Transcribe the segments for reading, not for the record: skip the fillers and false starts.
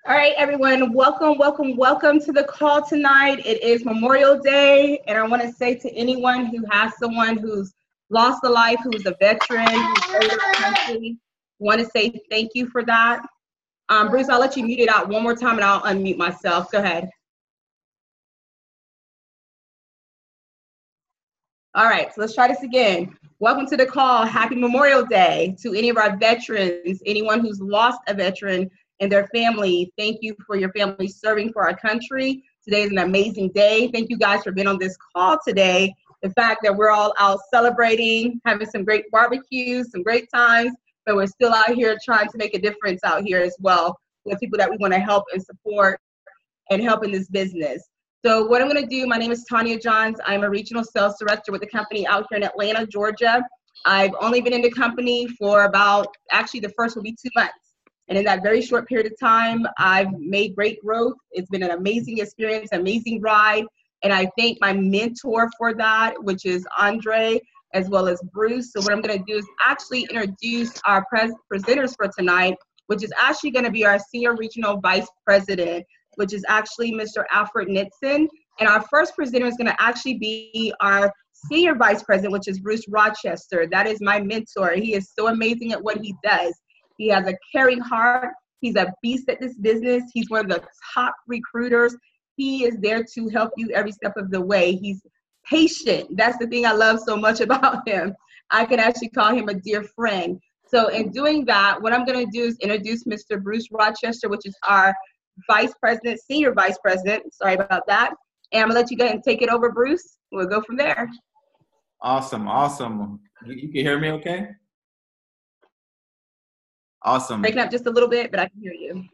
All right, everyone, welcome to the call tonight. It is Memorial Day, and I want to say to anyone who has someone who's lost a life, who's a veteran, who's owed our country, want to say thank you for that. Bruce, I'll let you mute it out one more time, and I'll unmute myself. Go ahead. All right, so let's try this again. Welcome to the call. Happy Memorial Day to any of our veterans, anyone who's lost a veteran and their family. Thank you for your family serving for our country. Today is an amazing day. Thank you guys for being on this call today. The fact that we're all out celebrating, having some great barbecues, some great times, but we're still out here trying to make a difference out here as well with people that we want to help and support and help in this business. So what I'm going to do, my name is Tanya Johns. I'm a regional sales director with the company out here in Atlanta, Georgia. I've only been in the company for about, actually the first will be 2 months. And in that very short period of time, I've made great growth. It's been an amazing experience, amazing ride. And I thank my mentor for that, which is Andre, as well as Bruce. So what I'm going to do is actually introduce our presenters for tonight, which is actually going to be our Senior Regional Vice President, which is actually Mr. Alfred Nitson. And our first presenter is going to actually be our Senior Vice President, which is Bruce Rochester. That is my mentor. He is so amazing at what he does. He has a caring heart. He's a beast at this business. He's one of the top recruiters. He is there to help you every step of the way. He's patient. That's the thing I love so much about him. I can actually call him a dear friend. So in doing that, what I'm going to do is introduce Mr. Bruce Rochester, which is our Vice President, Senior Vice President. Sorry about that. And I'm going to let you go ahead and take it over, Bruce. We'll go from there. Awesome. You can hear me okay? Awesome. Breaking up just a little bit, but I can hear you.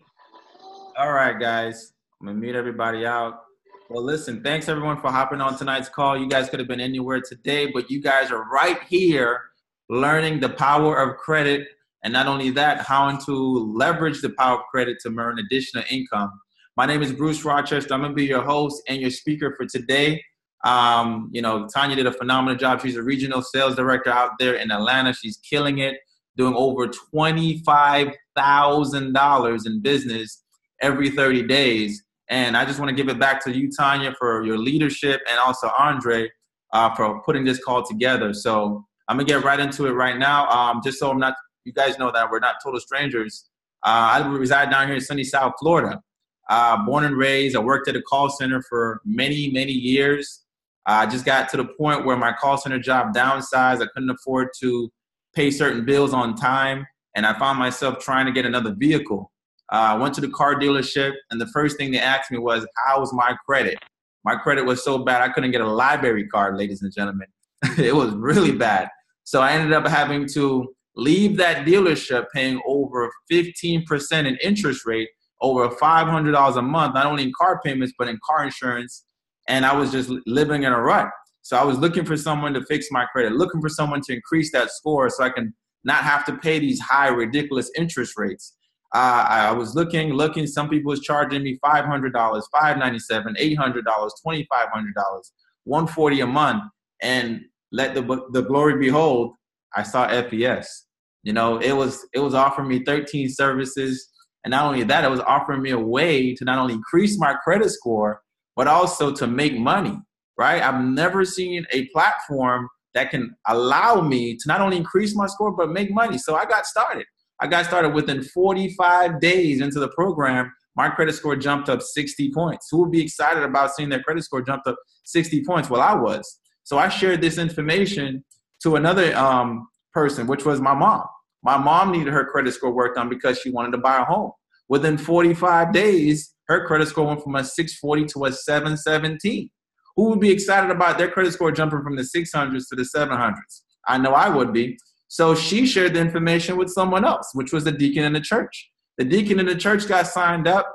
All right, guys. I'm going to mute everybody out. Well, listen, thanks everyone for hopping on tonight's call. You guys could have been anywhere today, but you guys are right here learning the power of credit. And not only that, how to leverage the power of credit to earn additional income. My name is Bruce Rochester. I'm going to be your host and your speaker for today. Tanya did a phenomenal job. She's a regional sales director out there in Atlanta. She's killing it, doing over $25,000 in business every 30 days. And I just want to give it back to you, Tanya, for your leadership, and also Andre for putting this call together. So I'm going to get right into it right now. Just so you guys know that we're not total strangers. I reside down here in sunny South Florida. Born and raised, I worked at a call center for many, many years. I just got to the point where my call center job downsized. I couldn't afford to pay certain bills on time, and I found myself trying to get another vehicle. I went to the car dealership, and the first thing they asked me was, how was my credit? My credit was so bad I couldn't get a library card, ladies and gentlemen. It was really bad. So I ended up having to leave that dealership paying over 15% in interest rate, over $500 a month, not only in car payments, but in car insurance. And I was just living in a rut. So I was looking for someone to fix my credit, looking for someone to increase that score so I can not have to pay these high, ridiculous interest rates. I was looking, some people was charging me $500, $597, $800, $2,500, $140 a month. And let the glory behold, I saw FES. It was offering me 13 services. And not only that, it was offering me a way to not only increase my credit score, but also to make money, right? I've never seen a platform that can allow me to not only increase my score, but make money. So I got started. Within 45 days into the program. My credit score jumped up 60 points. Who would be excited about seeing their credit score jumped up 60 points? Well, I was. So I shared this information to another person, which was my mom. My mom needed her credit score worked on because she wanted to buy a home. Within 45 days, her credit score went from a 640 to a 717. Who would be excited about their credit score jumping from the 600s to the 700s? I know I would be. So she shared the information with someone else, which was the deacon in the church. The deacon in the church got signed up,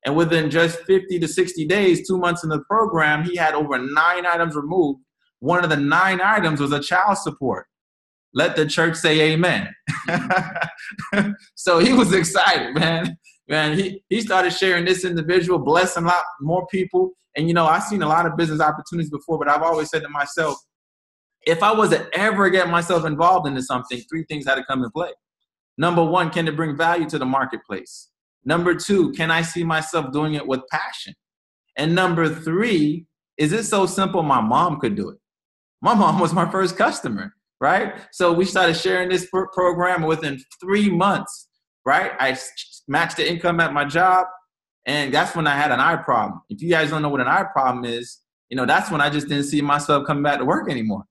and within just 50 to 60 days, 2 months in the program, he had over 9 items removed. One of the 9 items was a child support. Let the church say amen. So he was excited, man. He started sharing this individual, blessing a lot more people. And, I've seen a lot of business opportunities before, but I've always said to myself, if I was to ever get myself involved into something, 3 things had to come in play. Number 1, can it bring value to the marketplace? Number 2, can I see myself doing it with passion? And number 3, is it so simple my mom could do it? My mom was my first customer, right? So we started sharing this program within 3 months, right? I matched the income at my job, and that's when I had an eye problem. If you guys don't know what an eye problem is, that's when I just didn't see myself coming back to work anymore,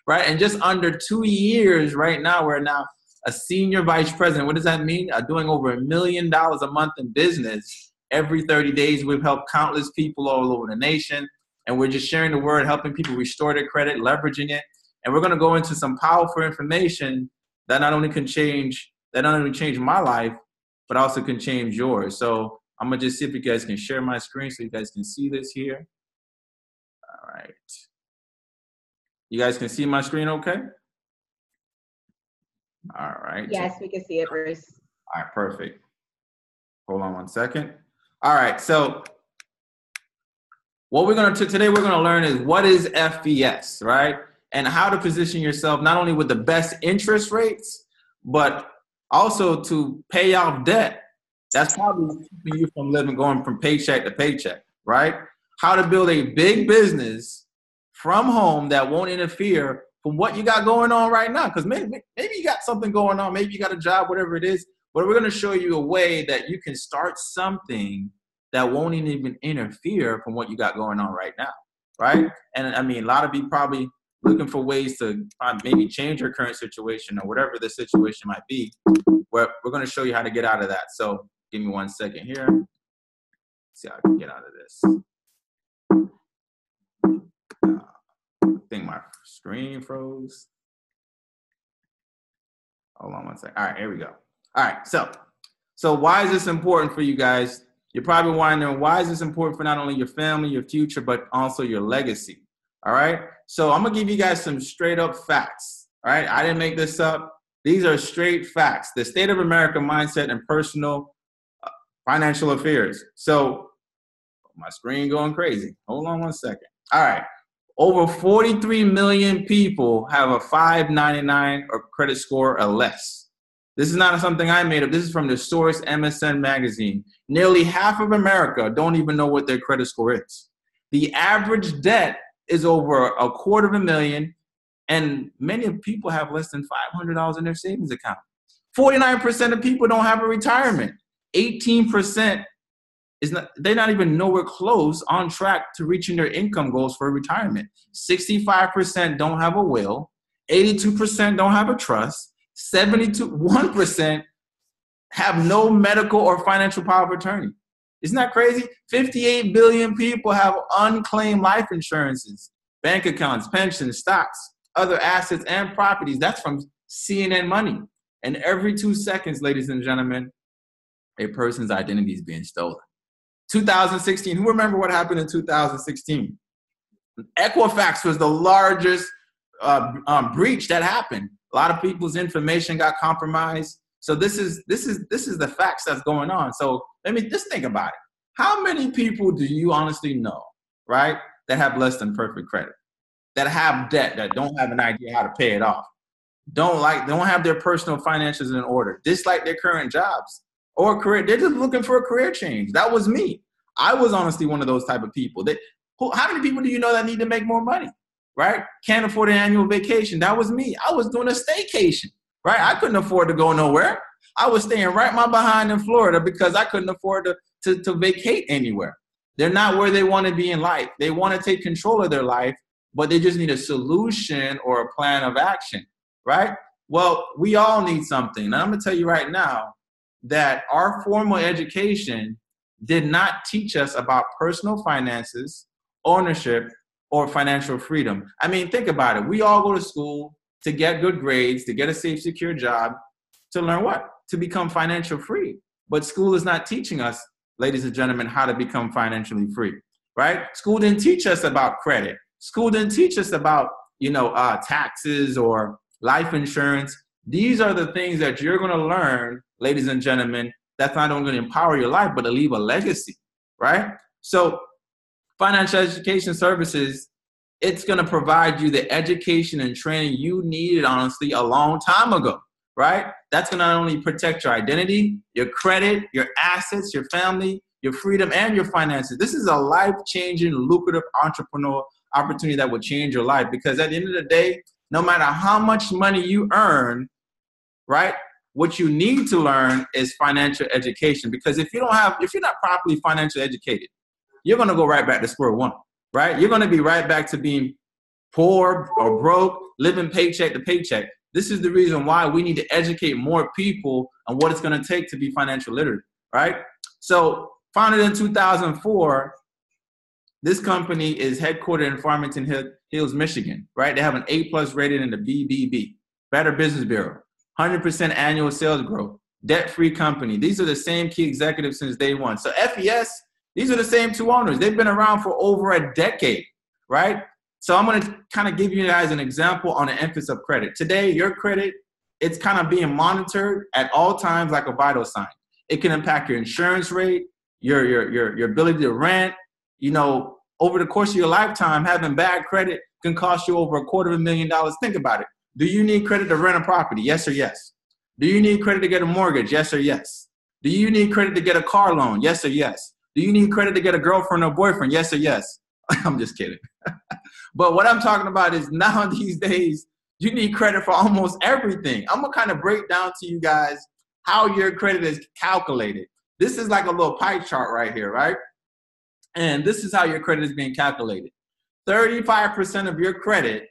right? And just under 2 years right now, we're now a senior vice president. What does that mean? Doing over $1 million a month in business. Every 30 days, we've helped countless people all over the nation. And we're just sharing the word, helping people restore their credit, leveraging it. And we're going to go into some powerful information that not only change my life, but also can change yours. So I'm going to just see if you guys can share my screen so you guys can see this here. All right. You guys can see my screen okay? All right. Yes, we can see it, Bruce. All right, perfect. Hold on one second. All right, so what today we're going to learn is what is FVS, right? And how to position yourself not only with the best interest rates, but also to pay off debt. That's probably keeping you from going from paycheck to paycheck, right? How to build a big business from home that won't interfere from what you got going on right now. Because maybe you got something going on, maybe you got a job, whatever it is. But we're going to show you a way that you can start something that won't even interfere from what you got going on right now, right? And I mean, a lot of you probably looking for ways to maybe change your current situation or whatever the situation might be. We're going to show you how to get out of that. So give me 1 second here. Let's see how I can get out of this. I think my screen froze. Hold on 1 second. All right, here we go. All right, so why is this important for you guys? You're probably wondering, why is this important for not only your family, your future, but also your legacy? All right, so I'm gonna give you guys some straight up facts. All right, I didn't make this up. These are straight facts. The State of America Mindset and Personal Financial Affairs. So my screen going crazy. Hold on 1 second. All right, over 43 million people have a 599 or credit score or less. This is not something I made up. This is from the source MSN magazine. Nearly half of America don't even know what their credit score is. The average debt is over $250,000, and many people have less than $500 in their savings account. 49% of people don't have a retirement. 18% they're not even nowhere close on track to reaching their income goals for retirement. 65% don't have a will. 82% don't have a trust. 1% have no medical or financial power of attorney. Isn't that crazy? 58 billion people have unclaimed life insurances, bank accounts, pensions, stocks, other assets, and properties. That's from CNN Money. And every 2 seconds, ladies and gentlemen, a person's identity is being stolen. 2016, who remember what happened in 2016? Equifax was the largest breach that happened. A lot of people's information got compromised. So this is the facts that's going on. So let me just think about it. How many people do you honestly know, right, that have less than perfect credit, that have debt, that don't have an idea how to pay it off, don't have their personal finances in order, dislike their current jobs or career? They're just looking for a career change. That was me. I was honestly one of those type of people. How many people do you know that need to make more money? Right? Can't afford an annual vacation. That was me. I was doing a staycation, right? I couldn't afford to go nowhere. I was staying right my behind in Florida because I couldn't afford to vacate anywhere. They're not where they want to be in life. They want to take control of their life, but they just need a solution or a plan of action, right? Well, we all need something. And I'm going to tell you right now that our formal education did not teach us about personal finances, ownership, or financial freedom. I mean, think about it. We all go to school to get good grades, to get a safe, secure job, to learn what? To become financial free. But school is not teaching us, ladies and gentlemen, how to become financially free, right? School didn't teach us about credit. School didn't teach us about, taxes or life insurance. These are the things that you're going to learn, ladies and gentlemen, that's not only going to empower your life, but to leave a legacy, right? So financial education services, it's going to provide you the education and training you needed, honestly, a long time ago. right? That's going to not only protect your identity, your credit, your assets, your family, your freedom, and your finances. This is a life-changing, lucrative entrepreneurial opportunity that will change your life, because at the end of the day, no matter how much money you earn, right, what you need to learn is financial education. Because if you're not properly financially educated, you're going to go right back to square one, right? You're going to be right back to being poor or broke, living paycheck to paycheck. This is the reason why we need to educate more people on what it's going to take to be financial literate, right? So founded in 2004, this company is headquartered in Farmington Hills, Michigan, right? They have an A+ rated in the BBB, Better Business Bureau, 100% annual sales growth, debt-free company. These are the same key executives since day one. So FES, these are the same two owners. They've been around for over a decade, right? So I'm going to kind of give you guys an example on the emphasis of credit. Today, your credit, it's kind of being monitored at all times like a vital sign. It can impact your insurance rate, your ability to rent. You know, over the course of your lifetime, having bad credit can cost you over $250,000. Think about it. Do you need credit to rent a property? Yes or yes? Do you need credit to get a mortgage? Yes or yes? Do you need credit to get a car loan? Yes or yes? Do you need credit to get a girlfriend or boyfriend? Yes or yes? I'm just kidding. But what I'm talking about is now these days, you need credit for almost everything. I'm going to kind of break down to you guys how your credit is calculated. This is like a little pie chart right here, right? And this is how your credit is being calculated. 35% of your credit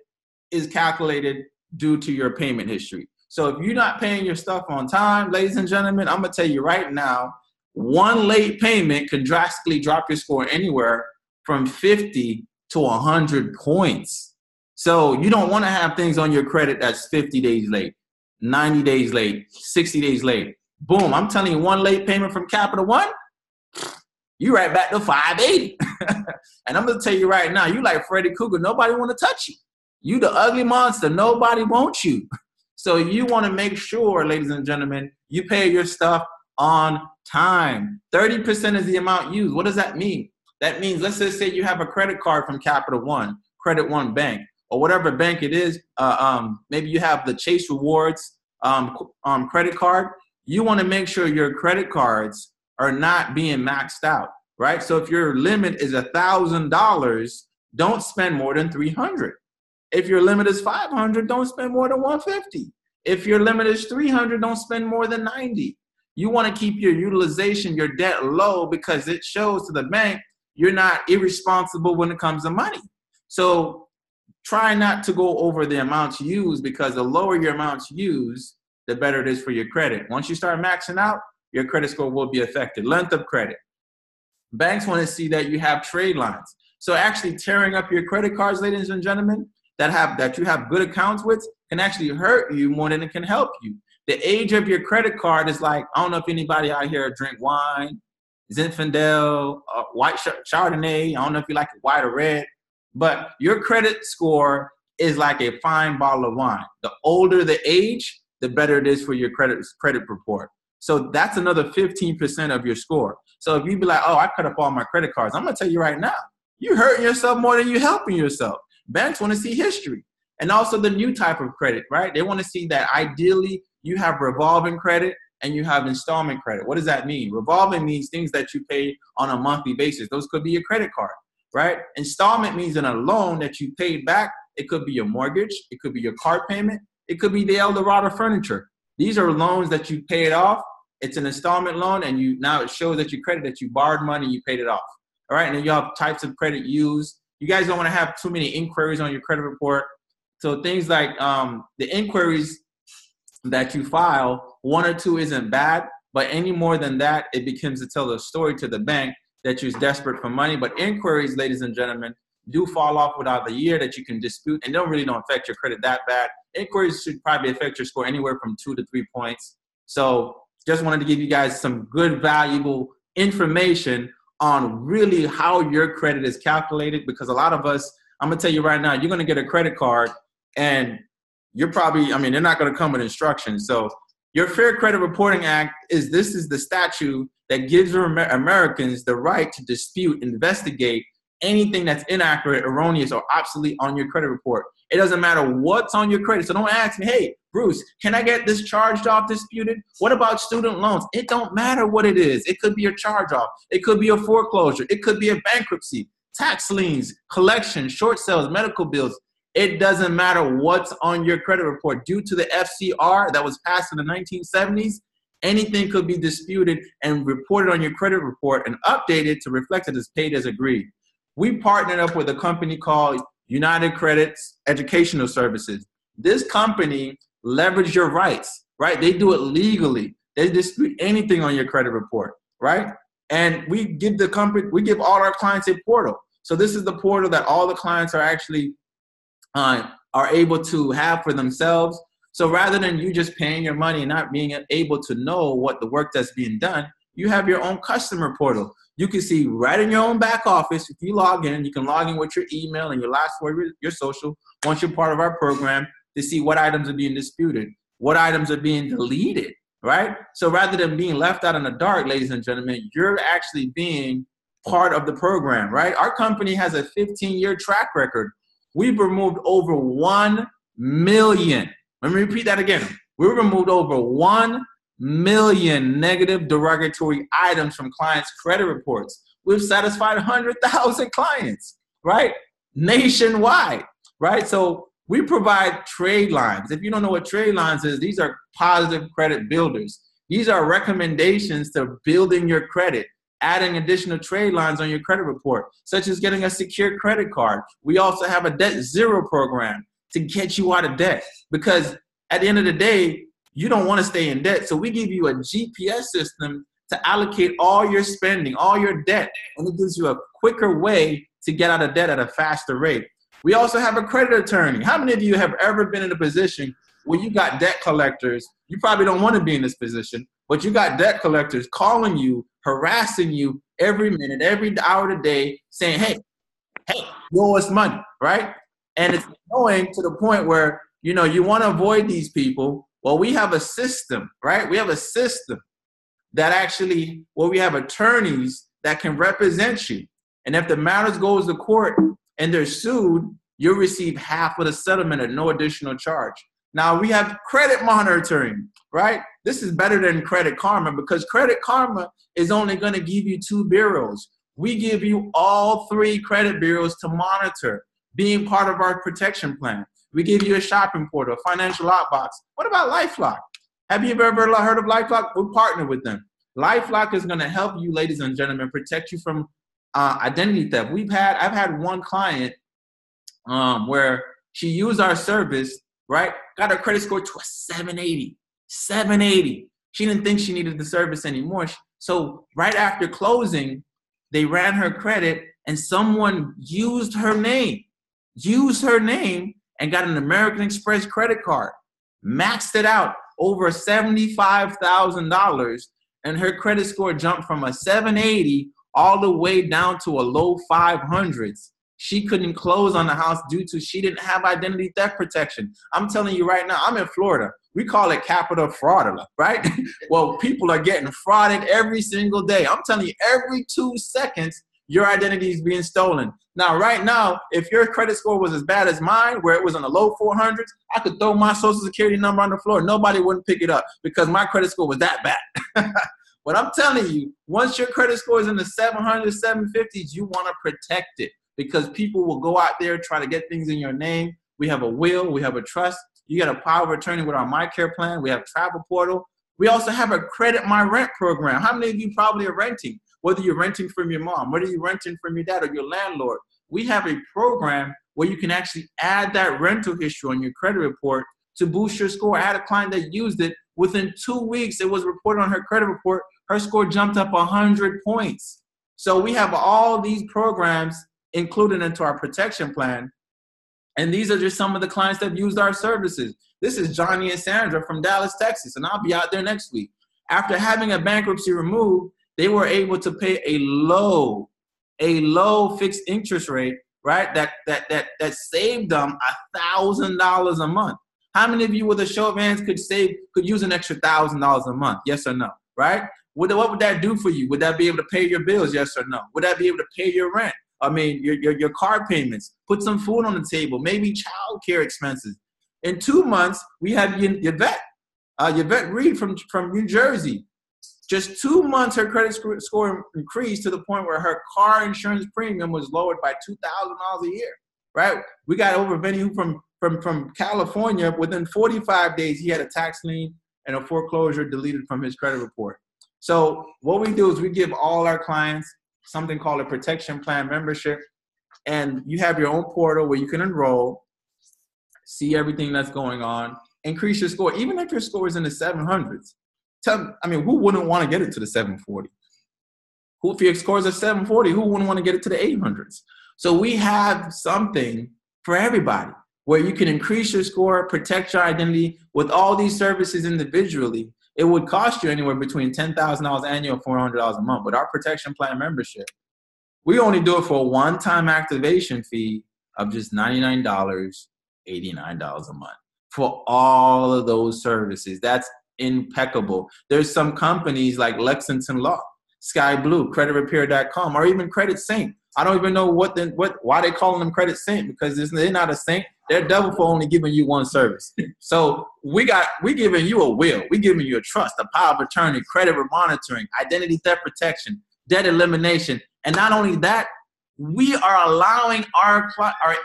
is calculated due to your payment history. So if you're not paying your stuff on time, ladies and gentlemen, I'm going to tell you right now, one late payment can drastically drop your score anywhere from 50 to 100 points. So you don't want to have things on your credit that's 50 days late, 90 days late, 60 days late. Boom, I'm telling you, one late payment from Capital One, you right back to 580. And I'm going to tell you right now, you like Freddy Krueger, nobody want to touch you. You the ugly monster, nobody wants you. So you want to make sure, ladies and gentlemen, you pay your stuff on time. 30% is the amount used. What does that mean? That means, let's just say you have a credit card from Capital One, Credit One Bank, or whatever bank it is. Maybe you have the Chase Rewards credit card. You want to make sure your credit cards are not being maxed out, right? So if your limit is $1,000, don't spend more than $300. If your limit is $500, don't spend more than $150. If your limit is $300, don't spend more than $90. You want to keep your utilization, your debt low, because it shows to the bank you're not irresponsible when it comes to money. So try not to go over the amounts used, because the lower your amounts used, the better it is for your credit. Once you start maxing out, your credit score will be affected. Length of credit. Banks want to see that you have trade lines. So actually tearing up your credit cards, ladies and gentlemen, that you have good accounts with can actually hurt you more than it can help you. The age of your credit card is like, I don't know if anybody out here drink wine, Zinfandel, white Chardonnay. I don't know if you like it white or red, but your credit score is like a fine bottle of wine. The older the age, the better it is for your credit report. So that's another 15% of your score. So if you be like, oh, I cut up all my credit cards, I'm going to tell you right now, you're hurting yourself more than you're helping yourself. Banks want to see history. And also the new type of credit, right? They want to see that ideally you have revolving credit and you have installment credit. What does that mean? Revolving means things that you pay on a monthly basis. Those could be your credit card, right? Installment means in a loan that you paid back. It could be your mortgage. It could be your car payment. It could be the Eldorado furniture. These are loans that you paid off. It's an installment loan, and now it shows that you credit that you borrowed money, you paid it off. All right, and then you have types of credit used. You guys don't want to have too many inquiries on your credit report. So things like the inquiries that you file, 1 or 2 isn't bad, but any more than that, it begins to tell a story to the bank that you're desperate for money. But inquiries, ladies and gentlemen, do fall off without the year that you can dispute, and don't affect your credit that bad. Inquiries should probably affect your score anywhere from 2 to 3 points. So just wanted to give you guys some good, valuable information on really how your credit is calculated, because a lot of us, I'm going to tell you right now, you're going to get a credit card and you're probably, they're not going to come with instructions. So your Fair Credit Reporting Act is the statute that gives Americans the right to dispute, investigate anything that's inaccurate, erroneous, or obsolete on your credit report. It doesn't matter what's on your credit. So don't ask me, hey, Bruce, can I get this charged off disputed? What about student loans? It don't matter what it is. It could be a charge off. It could be a foreclosure. It could be a bankruptcy, tax liens, collections, short sales, medical bills. It doesn't matter what's on your credit report. Due to the FCR that was passed in the 1970s, anything could be disputed and reported on your credit report and updated to reflect it as paid as agreed. We partnered up with a company called United Credit's Educational Services. This company leverage your rights, right? They do it legally. They dispute anything on your credit report, right? And we give all our clients a portal. So this is the portal that all the clients are actually are able to have for themselves. So rather than you just paying your money and not being able to know what the work that's being done, you have your own customer portal. You can see right in your own back office, if you log in, you can log in with your email and your last four of your social, once you're part of our program, to see what items are being disputed, what items are being deleted, right? So rather than being left out in the dark, ladies and gentlemen, you're actually being part of the program, right? Our company has a 15-year track record. We've removed over 1 million. Let me repeat that again. We've removed over 1 million negative derogatory items from clients' credit reports. We've satisfied 100,000 clients, right? Nationwide, right? So we provide trade lines. If you don't know what trade lines is, these are positive credit builders. These are recommendations to building your credit, adding additional trade lines on your credit report, such as getting a secure credit card. We also have a debt zero program to get you out of debt, because at the end of the day, you don't want to stay in debt. So we give you a GPS system to allocate all your spending, all your debt, and it gives you a quicker way to get out of debt at a faster rate. We also have a credit attorney. How many of you have ever been in a position where you got debt collectors? You probably don't want to be in this position, but you got debt collectors calling you, harassing you every minute, every hour of the day, saying, hey, you owe us money, right? And it's annoying to the point where, you know, you want to avoid these people. Well, we have a system, right? We have a system that actually, well, we have attorneys that can represent you. And if the matters goes to court and they're sued, you'll receive half of the settlement at no additional charge. Now, we have credit monitoring, right? This is better than Credit Karma, because Credit Karma is only going to give you 2 bureaus. We give you all 3 credit bureaus to monitor, being part of our protection plan. We give you a shopping portal, a financial lockbox. What about LifeLock? Have you ever heard of LifeLock? We partner with them. LifeLock is going to help you, ladies and gentlemen, protect you from identity theft. I've had one client where she used our service, right? Got her credit score to a 780. 780. She didn't think she needed the service anymore. So right after closing, they ran her credit and someone used her name and got an American Express credit card, maxed it out over $75,000, and her credit score jumped from a 780 all the way down to a low 500s. She couldn't close on the house due to she didn't have identity theft protection. I'm telling you right now, I'm in Florida. We call it capital fraudulent, right? Well, people are getting frauded every single day. I'm telling you, every 2 seconds, your identity is being stolen. Now, right now, if your credit score was as bad as mine, where it was on the low 400s, I could throw my social security number on the floor. Nobody wouldn't pick it up because my credit score was that bad. But I'm telling you, once your credit score is in the 700s, 750s, you want to protect it, because people will go out there, try to get things in your name. We have a will, we have a trust. You get a power of attorney with our MyCare plan. We have travel portal. We also have a Credit My Rent program. How many of you probably are renting? Whether you're renting from your mom, whether you're renting from your dad or your landlord, we have a program where you can actually add that rental history on your credit report to boost your score. I had a client that used it. Within 2 weeks, it was reported on her credit report. Her score jumped up 100 points. So we have all these programs included into our protection plan. And these are just some of the clients that have used our services. This is Johnny and Sandra from Dallas, Texas, and I'll be out there next week. After having a bankruptcy removed, they were able to pay a low fixed interest rate, right? That saved them $1,000 a month. How many of you with a show of hands could use an extra $1,000 a month? Yes or no, right? What would that do for you? Would that be able to pay your bills? Yes or no? Would that be able to pay your rent? I mean, your car payments. Put some food on the table, maybe child care expenses. In 2 months, we have Yvette Reed from New Jersey. Just 2 months, her credit score increased to the point where her car insurance premium was lowered by $2,000 a year, right? We got OverView from California. Within 45 days, he had a tax lien and a foreclosure deleted from his credit report. So what we do is we give all our clients something called a protection plan membership. And you have your own portal where you can enroll, see everything that's going on, increase your score, even if your score is in the 700s. Who wouldn't want to get it to the 740? If your score is at 740, who wouldn't want to get it to the 800s? So we have something for everybody where you can increase your score, protect your identity with all these services individually. It would cost you anywhere between $10,000 annual and $400 a month. But our protection plan membership, we only do it for a one-time activation fee of just $99, $89 a month for all of those services. That's impeccable. There's some companies like Lexington Law, Sky Blue, CreditRepair.com, or even Credit Saint. I don't even know why they calling them Credit Saint, because they're not a saint. They're devil for only giving you one service. So we giving you a will. We giving you a trust, a power of attorney, credit monitoring, identity theft protection, debt elimination. And not only that, we are allowing our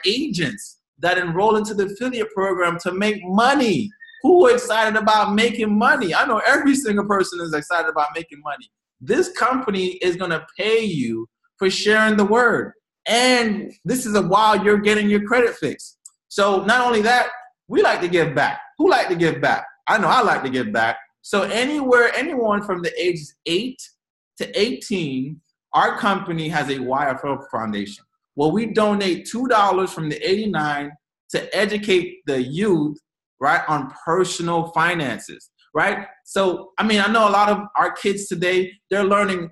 agents that enroll into the affiliate program to make money. Who are excited about making money? I know every single person is excited about making money. This company is going to pay you for sharing the word. And this is while you're getting your credit fixed. So not only that, we like to give back. Who like to give back? I know I like to give back. So anyone from the ages 8 to 18, our company has a YFL Foundation. Well, we donate $2 from the 89 to educate the youth, right, on personal finances, right? So, I know a lot of our kids today, they're learning,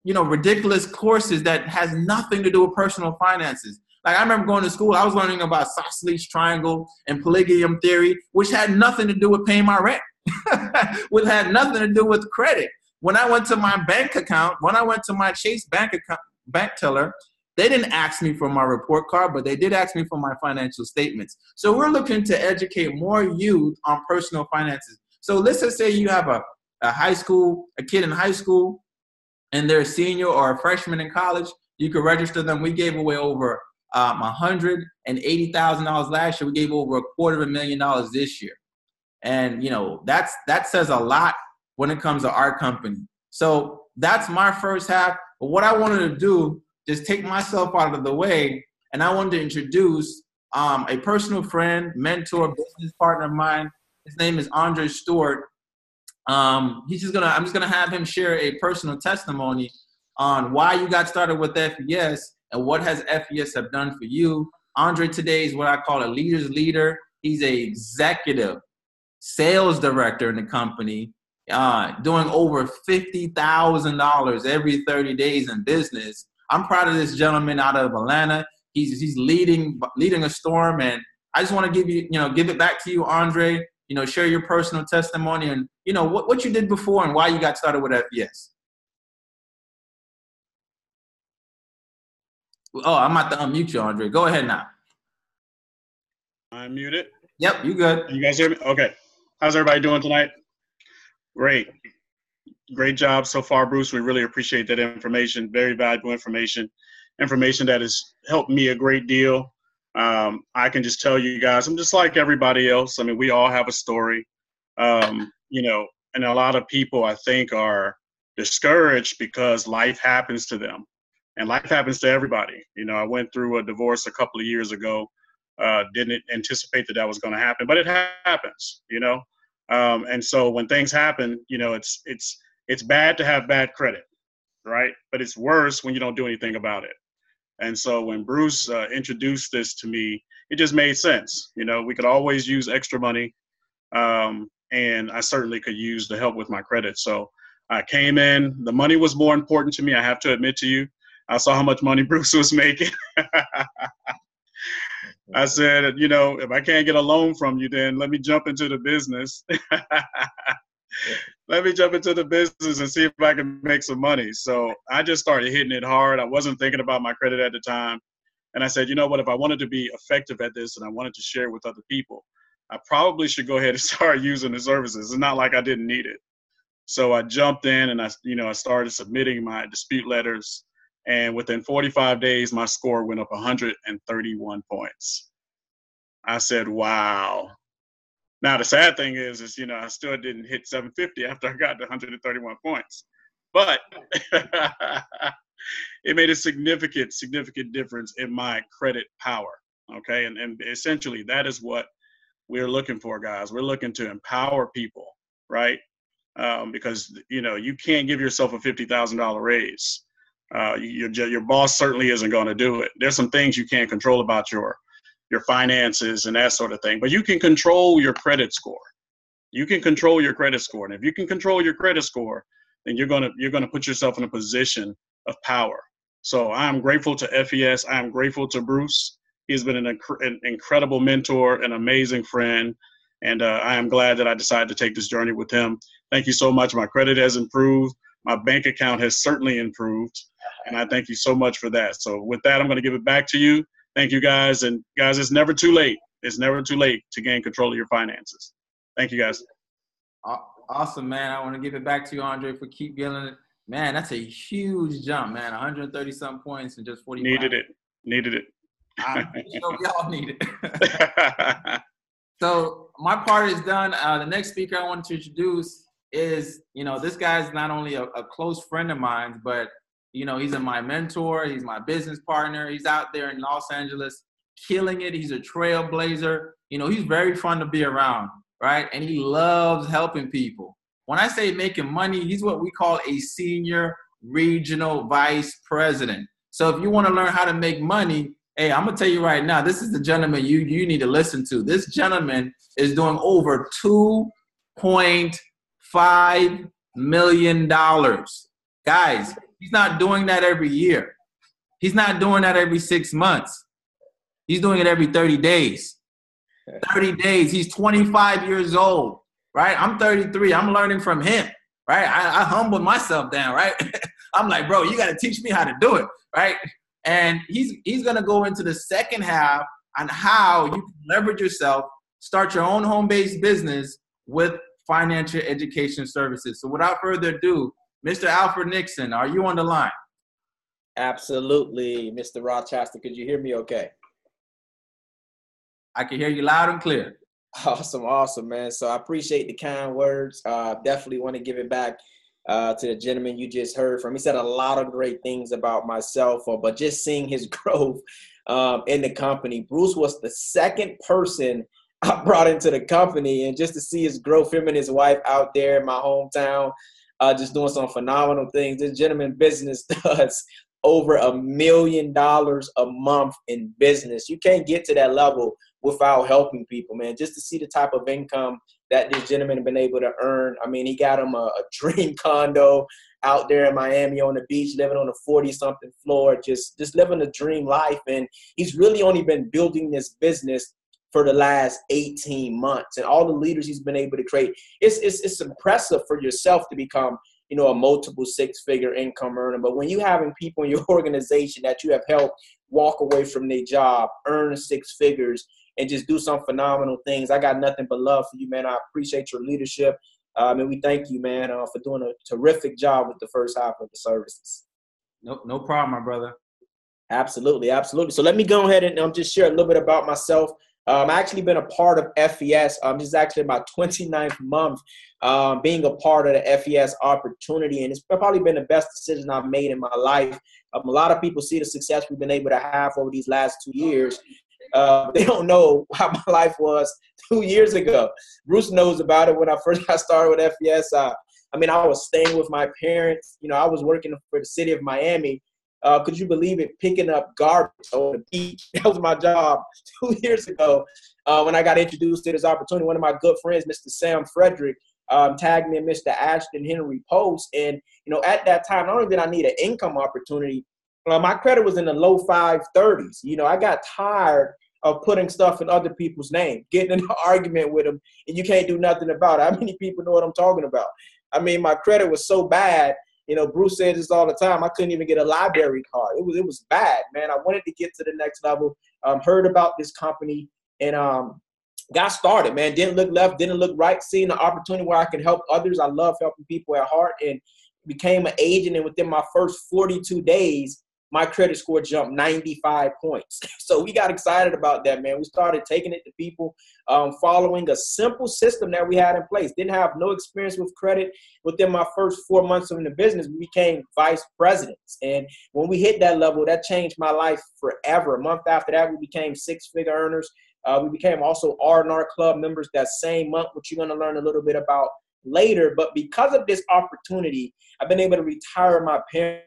ridiculous courses that has nothing to do with personal finances. Like I remember going to school, I was learning about isosceles triangle and palladium theory, which had nothing to do with paying my rent, which had nothing to do with credit. When I went to my bank account, when I went to my Chase bank teller, they didn't ask me for my report card, but they did ask me for my financial statements. So we're looking to educate more youth on personal finances. So let's just say you have a kid in high school, and they're a senior or a freshman in college. You can register them. We gave away over $180,000 last year. We gave over $250,000 this year. And, that says a lot when it comes to our company. So that's my first half. But what I wanted to do, just take myself out of the way, and I wanted to introduce a personal friend, mentor, business partner of mine. His name is Andre Stewart. I'm just gonna have him share a personal testimony on why you got started with FES and what has FES have done for you. Andre today is what I call a leader's leader. He's a executive sales director in the company, doing over $50,000 every 30 days in business. I'm proud of this gentleman out of Atlanta. He's leading a storm, and I just want to give it back to you, Andre. Share your personal testimony and what you did before and why you got started with FES. Oh, I'm about to unmute you, Andre. Go ahead now. I'm muted. Yep, you good. You guys hear me? Okay. How's everybody doing tonight? Great. Great job so far, Bruce. We really appreciate that information. Very valuable information that has helped me a great deal. I can just tell you guys, I'm just like everybody else. We all have a story, and a lot of people, I think, are discouraged because life happens to them, and life happens to everybody. I went through a divorce a couple of years ago, didn't anticipate that was going to happen, but it happens, and so when things happen, it's bad to have bad credit, right? But it's worse when you don't do anything about it. And so when Bruce introduced this to me, it just made sense. We could always use extra money, and I certainly could use the help with my credit. So I came in. The money was more important to me, I have to admit to you. I saw how much money Bruce was making. I said, if I can't get a loan from you, then let me jump into the business. let me jump into the business and see if I can make some money. So I just started hitting it hard. I wasn't thinking about my credit at the time. And I said, you know what, if I wanted to be effective at this and I wanted to share with other people, I probably should go ahead and start using the services. It's not like I didn't need it. So I jumped in and I started submitting my dispute letters. And within 45 days, my score went up 131 points. I said, wow. Now, the sad thing is, I still didn't hit 750 after I got the 131 points. But it made a significant difference in my credit power, okay? And essentially, that is what we're looking for, guys. We're looking to empower people, right? Because, you can't give yourself a $50,000 raise. Your boss certainly isn't going to do it. There's some things you can't control about your finances and that sort of thing, but you can control your credit score. You can control your credit score. And if you can control your credit score, then you're going to put yourself in a position of power. So I'm grateful to FES. I am grateful to Bruce. He's been an incredible mentor, an amazing friend. And I am glad that I decided to take this journey with him. Thank you so much. My credit has improved. My bank account has certainly improved. And I thank you so much for that. So with that, I'm going to give it back to you. Thank you, guys. And guys, it's never too late. It's never too late to gain control of your finances. Thank you, guys. Awesome, man. I want to give it back to you, Andre, for keep getting it. Man, that's a huge jump, man. 130-some points in just 45. Needed it. I'm sure we all need it. So my part is done. The next speaker I wanted to introduce is, this guy's not only a close friend of mine, but he's my mentor. He's my business partner. He's out there in Los Angeles killing it. He's a trailblazer. He's very fun to be around, right? And he loves helping people. When I say making money, he's what we call a senior regional vice president. So if you want to learn how to make money, hey, I'm going to tell you right now, this is the gentleman you need to listen to. This gentleman is doing over $2.5 million. Guys, he's not doing that every year. He's not doing that every 6 months. He's doing it every 30 days. 30 days. He's 25 years old, right? I'm 33. I'm learning from him, right? I humbled myself down, right? I'm like, bro, you got to teach me how to do it, right? And he's going to go into the second half on how you can leverage yourself, start your own home-based business with financial education services. So without further ado, Mr. Alfred Nixon, are you on the line? Absolutely, Mr. Rochester. Could you hear me okay? I can hear you loud and clear. Awesome, man. So I appreciate the kind words. Definitely want to give it back to the gentleman you just heard from. He said a lot of great things about myself, but just seeing his growth in the company. Bruce was the second person I brought into the company, and just to see his growth, him and his wife out there in my hometown, just doing some phenomenal things. This gentleman business does over $1 million a month in business. You can't get to that level without helping people, man. Just to see the type of income that this gentleman has been able to earn. I mean, he got him a dream condo out there in Miami on the beach, living on a 40-something floor, just living a dream life. And he's really only been building this business for the last 18 months. And all the leaders he's been able to create, it's impressive for yourself to become, a multiple six-figure income earner. But when you having people in your organization that you have helped walk away from their job, earn six figures, and just do some phenomenal things, I got nothing but love for you, man. I appreciate your leadership. And we thank you, man, for doing a terrific job with the first half of the services. No problem, my brother. Absolutely. So let me go ahead and just share a little bit about myself. I've actually been a part of FES. This is actually my 29th month being a part of the FES opportunity, and it's probably been the best decision I've made in my life. A lot of people see the success we've been able to have over these last 2 years. They don't know how my life was 2 years ago. Bruce knows about it. When I first got started with FES, I was staying with my parents. I was working for the city of Miami. Could you believe it? Picking up garbage on the beach. That was my job 2 years ago when I got introduced to this opportunity. One of my good friends, Mr. Sam Frederick, tagged me in Mr. Ashton Henry post. And, at that time, not only did I need an income opportunity, my credit was in the low 530s. I got tired of putting stuff in other people's name, getting in an argument with them, and you can't do nothing about it. How many people know what I'm talking about? I mean, my credit was so bad. You know, Bruce says this all the time. I couldn't even get a library card. It was bad, man. I wanted to get to the next level. Heard about this company and got started, man. Didn't look left, didn't look right. Seeing the opportunity where I can help others. I love helping people at heart, and became an agent. And within my first 42 days, my credit score jumped 95 points. So we got excited about that, man. We started taking it to people, following a simple system that we had in place. Didn't have no experience with credit. Within my first 4 months of the business, we became vice presidents. And when we hit that level, that changed my life forever. A month after that, we became six-figure earners. We became also R&R Club members that same month, which you're going to learn a little bit about later. But because of this opportunity, I've been able to retire my parents.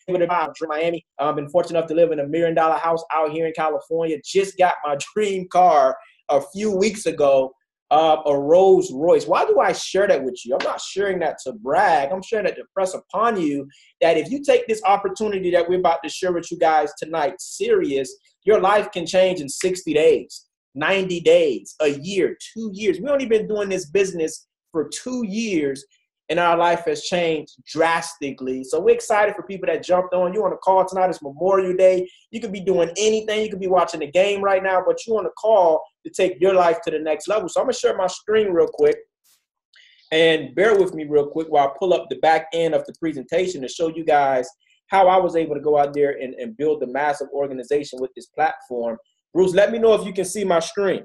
In Miami. I've been fortunate enough to live in $1 million house out here in California. Just got my dream car a few weeks ago, a Rolls Royce. Why do I share that with you? I'm not sharing that to brag. I'm sharing that to press upon you that if you take this opportunity that we're about to share with you guys tonight serious, your life can change in 60 days, 90 days, a year, 2 years. We've only been doing this business for 2 years, and our life has changed drastically. So we're excited for people that jumped on. You on a call tonight. It's Memorial Day. You could be doing anything. You could be watching the game right now, but you on a call to take your life to the next level. So I'm going to share my screen real quick. And bear with me real quick while I pull up the back end of the presentation to show you guys how I was able to go out there and build a massive organization with this platform. Bruce, let me know if you can see my screen.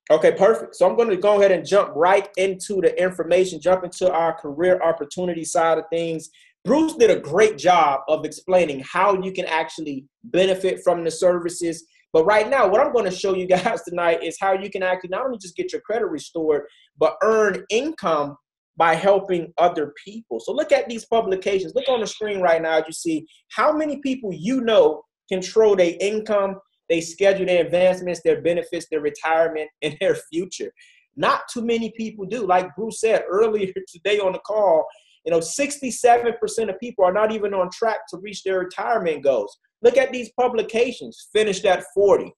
Okay, perfect. So I'm going to go ahead and jump right into the information, jump into our career opportunity side of things. Bruce did a great job of explaining how you can actually benefit from the services. But right now, what I'm going to show you guys tonight is how you can actually not only just get your credit restored, but earn income by helping other people. So look at these publications. Look on the screen right now as you see how many people you know control their income, they schedule their advancements, their benefits, their retirement, and their future. Not too many people do. Like Bruce said earlier today on the call, 67% of people are not even on track to reach their retirement goals. Look at these publications. Finished at 40,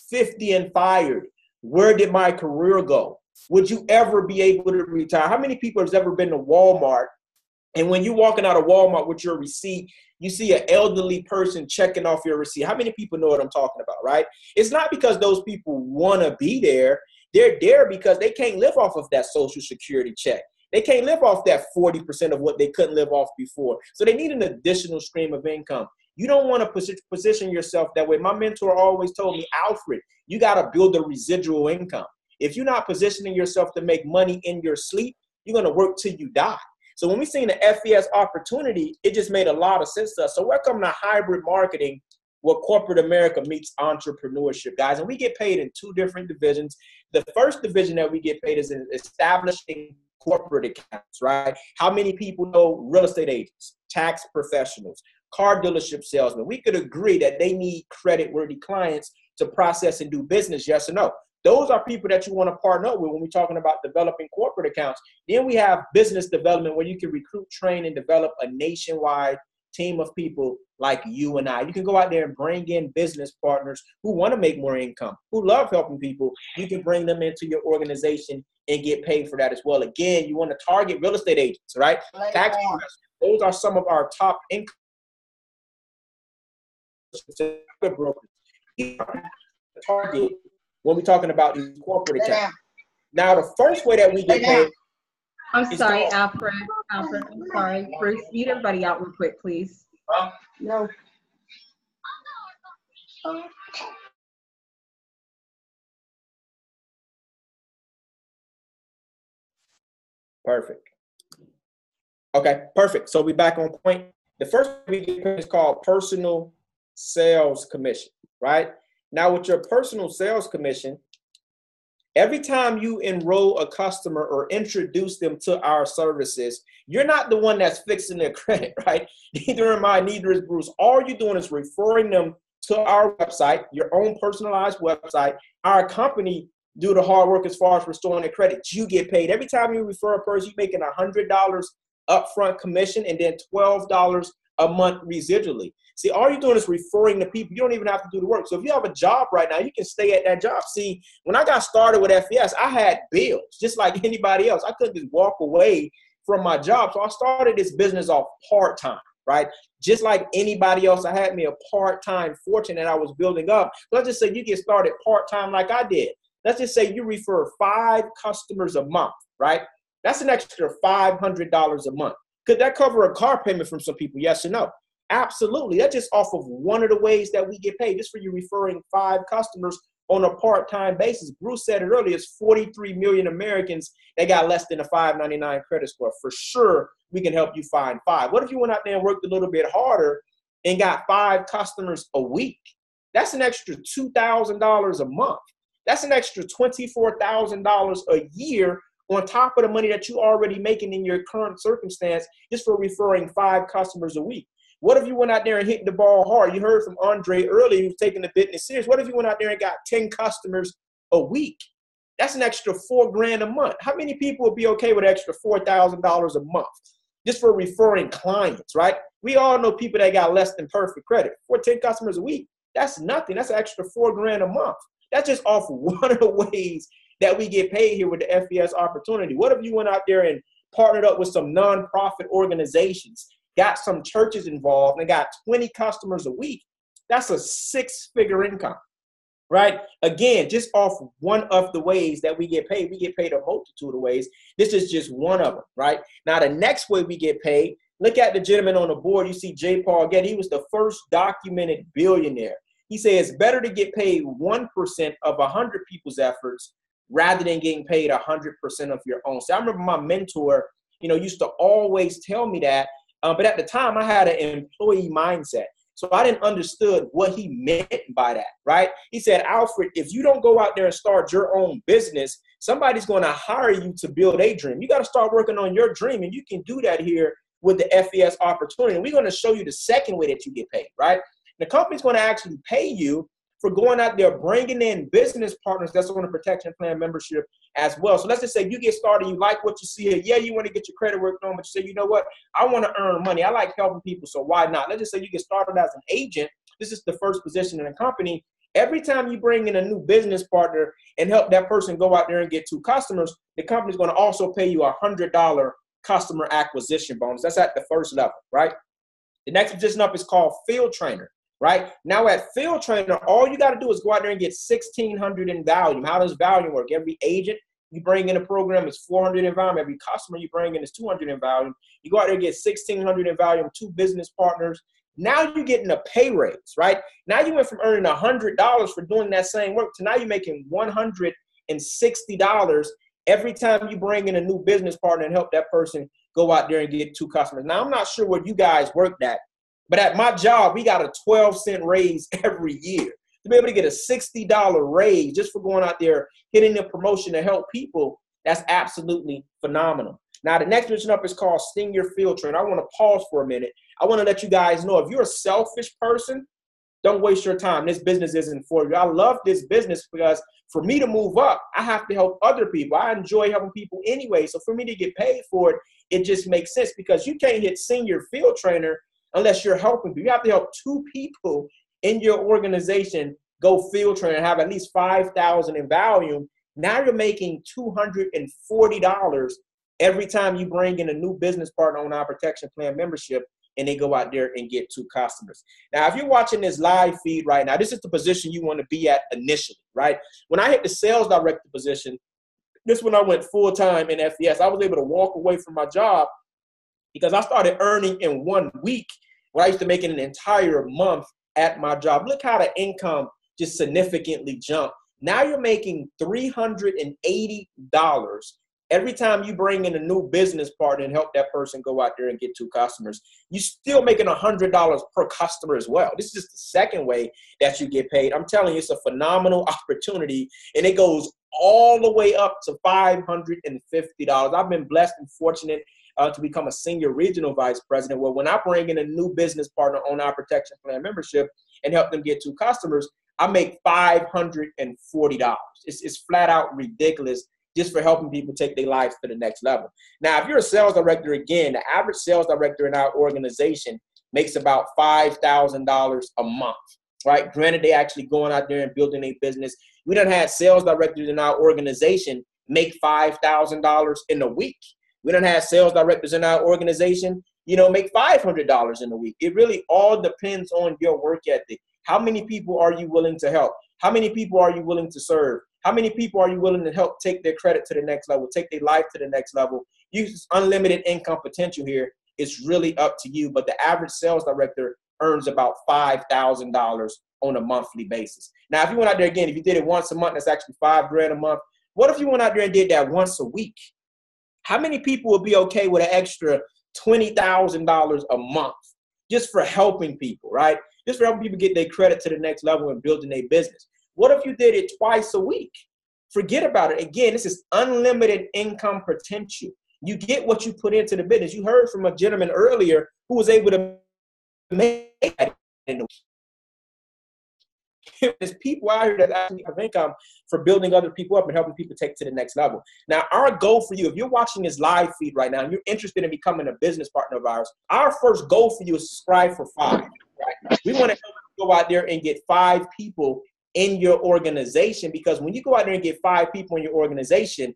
50 and fired. Where did my career go? Would you ever be able to retire? How many people has ever been to Walmart? And when you're walking out of Walmart with your receipt, you see an elderly person checking off your receipt. How many people know what I'm talking about, right? It's not because those people want to be there. They're there because they can't live off of that Social Security check. They can't live off that 40% of what they couldn't live off before. So they need an additional stream of income. You don't want to position yourself that way. My mentor always told me, Alfred, you got to build a residual income. If you're not positioning yourself to make money in your sleep, you're going to work till you die. So when we seen the FES opportunity, it just made a lot of sense to us. So welcome to hybrid marketing, where corporate America meets entrepreneurship, guys. And we get paid in two different divisions. The first division that we get paid is in establishing corporate accounts, right? How many people know real estate agents, tax professionals, car dealership salesmen? We could agree that they need credit-worthy clients to process and do business, yes or no? Those are people that you want to partner up with when we're talking about developing corporate accounts. Then we have business development, where you can recruit, train, and develop a nationwide team of people like you and I. You can go out there and bring in business partners who want to make more income, who love helping people. You can bring them into your organization and get paid for that as well. Again, you want to target real estate agents, right? Tax professionals. Those are some of our top income brokers. Target when we're talking about these corporate accounts. Now, the first way that we get paid. I'm sorry, Alfred. Alfred, I'm sorry. Bruce, mute everybody out real quick, please. No. Perfect. Okay, perfect. So we back on point. The first we get paid is called personal sales commission, right? Now, with your personal sales commission, every time you enroll a customer or introduce them to our services, you're not the one that's fixing their credit, right? Neither am I, neither is Bruce. All you're doing is referring them to our website, your own personalized website. Our company do the hard work as far as restoring their credit. You get paid. Every time you refer a person, you're making $100 upfront commission and then $12 a month residually. See, all you're doing is referring to people. You don't even have to do the work. So if you have a job right now, you can stay at that job. See, when I got started with FES, I had bills just like anybody else. I couldn't just walk away from my job. So I started this business off part-time, right? Just like anybody else, I had me a part-time fortune that I was building up. Let's just say you get started part-time like I did. Let's just say you refer 5 customers a month, right? That's an extra $500 a month. Could that cover a car payment from some people? Yes or no? Absolutely. That's just off of one of the ways that we get paid, just for you referring 5 customers on a part-time basis. Bruce said it earlier, it's 43 million Americans that got less than a 599 credit score. For sure, we can help you find 5. What if you went out there and worked a little bit harder and got 5 customers a week? That's an extra $2,000 a month. That's an extra $24,000 a year on top of the money that you're already making in your current circumstance just for referring 5 customers a week. What if you went out there and hit the ball hard? You heard from Andre earlier, who's taking the business serious. What if you went out there and got 10 customers a week? That's an extra $4,000 a month. How many people would be okay with an extra $4,000 a month just for referring clients, right? We all know people that got less than perfect credit. For 10 customers a week, that's nothing. That's an extra $4,000 a month. That's just off one of the ways that we get paid here with the FES opportunity. What if you went out there and partnered up with some nonprofit organizations, got some churches involved, and got 20 customers a week? That's a 6-figure income, right? Again, just off one of the ways that we get paid. We get paid a multitude of ways. This is just one of them, right? Now, the next way we get paid, look at the gentleman on the board. You see J. Paul Getty. He was the first documented billionaire. He says it's better to get paid 1% of 100 people's efforts rather than getting paid 100% of your own. So I remember my mentor, used to always tell me that, but at the time I had an employee mindset. So I didn't understood what he meant by that, right? He said, Alfred, if you don't go out there and start your own business, somebody's going to hire you to build a dream. You got to start working on your dream, and you can do that here with the FES opportunity. And we're going to show you the second way that you get paid, right? The company's going to actually pay you for going out there, bringing in business partners that's on a protection plan membership as well. So let's just say you get started, you like what you see here. Yeah, you want to get your credit work on, but you say, you know what? I want to earn money. I like helping people, so why not? Let's just say you get started as an agent. This is the first position in a company. Every time you bring in a new business partner and help that person go out there and get 2 customers, the company's going to also pay you a $100 customer acquisition bonus. That's at the first level, right? The next position up is called field trainer. Right now at field trainer, all you got to do is go out there and get 1,600 in volume. How does volume work? Every agent you bring in a program is 400 in volume. Every customer you bring in is 200 in volume. You go out there and get 1,600 in volume, 2 business partners. Now you're getting a pay raise, right? Now you went from earning $100 for doing that same work to now you're making $160 every time you bring in a new business partner and help that person go out there and get 2 customers. Now I'm not sure where you guys worked at, but at my job, we got a 12-cent raise every year. To be able to get a $60 raise just for going out there, hitting the promotion to help people, that's absolutely phenomenal. Now, the next position up is called senior field trainer. I want to pause for a minute. I want to let you guys know, if you're a selfish person, don't waste your time. This business isn't for you. I love this business because for me to move up, I have to help other people. I enjoy helping people anyway. So for me to get paid for it, it just makes sense, because you can't hit senior field trainer unless you're helping people. You have to help 2 people in your organization go field trainer and have at least 5,000 in volume. Now you're making $240 every time you bring in a new business partner on our protection plan membership and they go out there and get 2 customers. Now, if you're watching this live feed right now, this is the position you want to be at initially, right? When I hit the sales director position, this is when I went full-time in FES. I was able to walk away from my job because I started earning in 1 week what I used to make in an entire month at my job. Look how the income just significantly jumped. Now you're making $380 every time you bring in a new business partner and help that person go out there and get 2 customers. You're still making $100 per customer as well. This is just the second way that you get paid. I'm telling you, it's a phenomenal opportunity, and it goes all the way up to $550. I've been blessed and fortunate to become a senior regional vice president, where when I bring in a new business partner on our protection plan membership and help them get 2 customers, I make $540. It's flat out ridiculous just for helping people take their lives to the next level. Now, if you're a sales director, again, the average sales director in our organization makes about $5,000 a month, right? Granted, they actually going out there and building a business. We done had sales directors in our organization make $5,000 in a week. We done had sales directors in our organization, make $500 in a week. It really all depends on your work ethic. How many people are you willing to help? How many people are you willing to serve? How many people are you willing to help take their credit to the next level, take their life to the next level? Use unlimited income potential here. It's really up to you. But the average sales director earns about $5,000 on a monthly basis. Now, if you went out there again, if you did it once a month, that's actually $5,000 a month. What if you went out there and did that once a week? How many people would be okay with an extra $20,000 a month just for helping people, right? Just for helping people get their credit to the next level and building their business. What if you did it twice a week? Forget about it. Again, this is unlimited income potential. You get what you put into the business. You heard from a gentleman earlier who was able to make that in the There's people out here that actually have income for building other people up and helping people take to the next level. Now, our goal for you, if you're watching this live feed right now and you're interested in becoming a business partner of ours, our first goal for you is subscribe for 5. Right? We want to help you go out there and get 5 people in your organization, because when you go out there and get 5 people in your organization,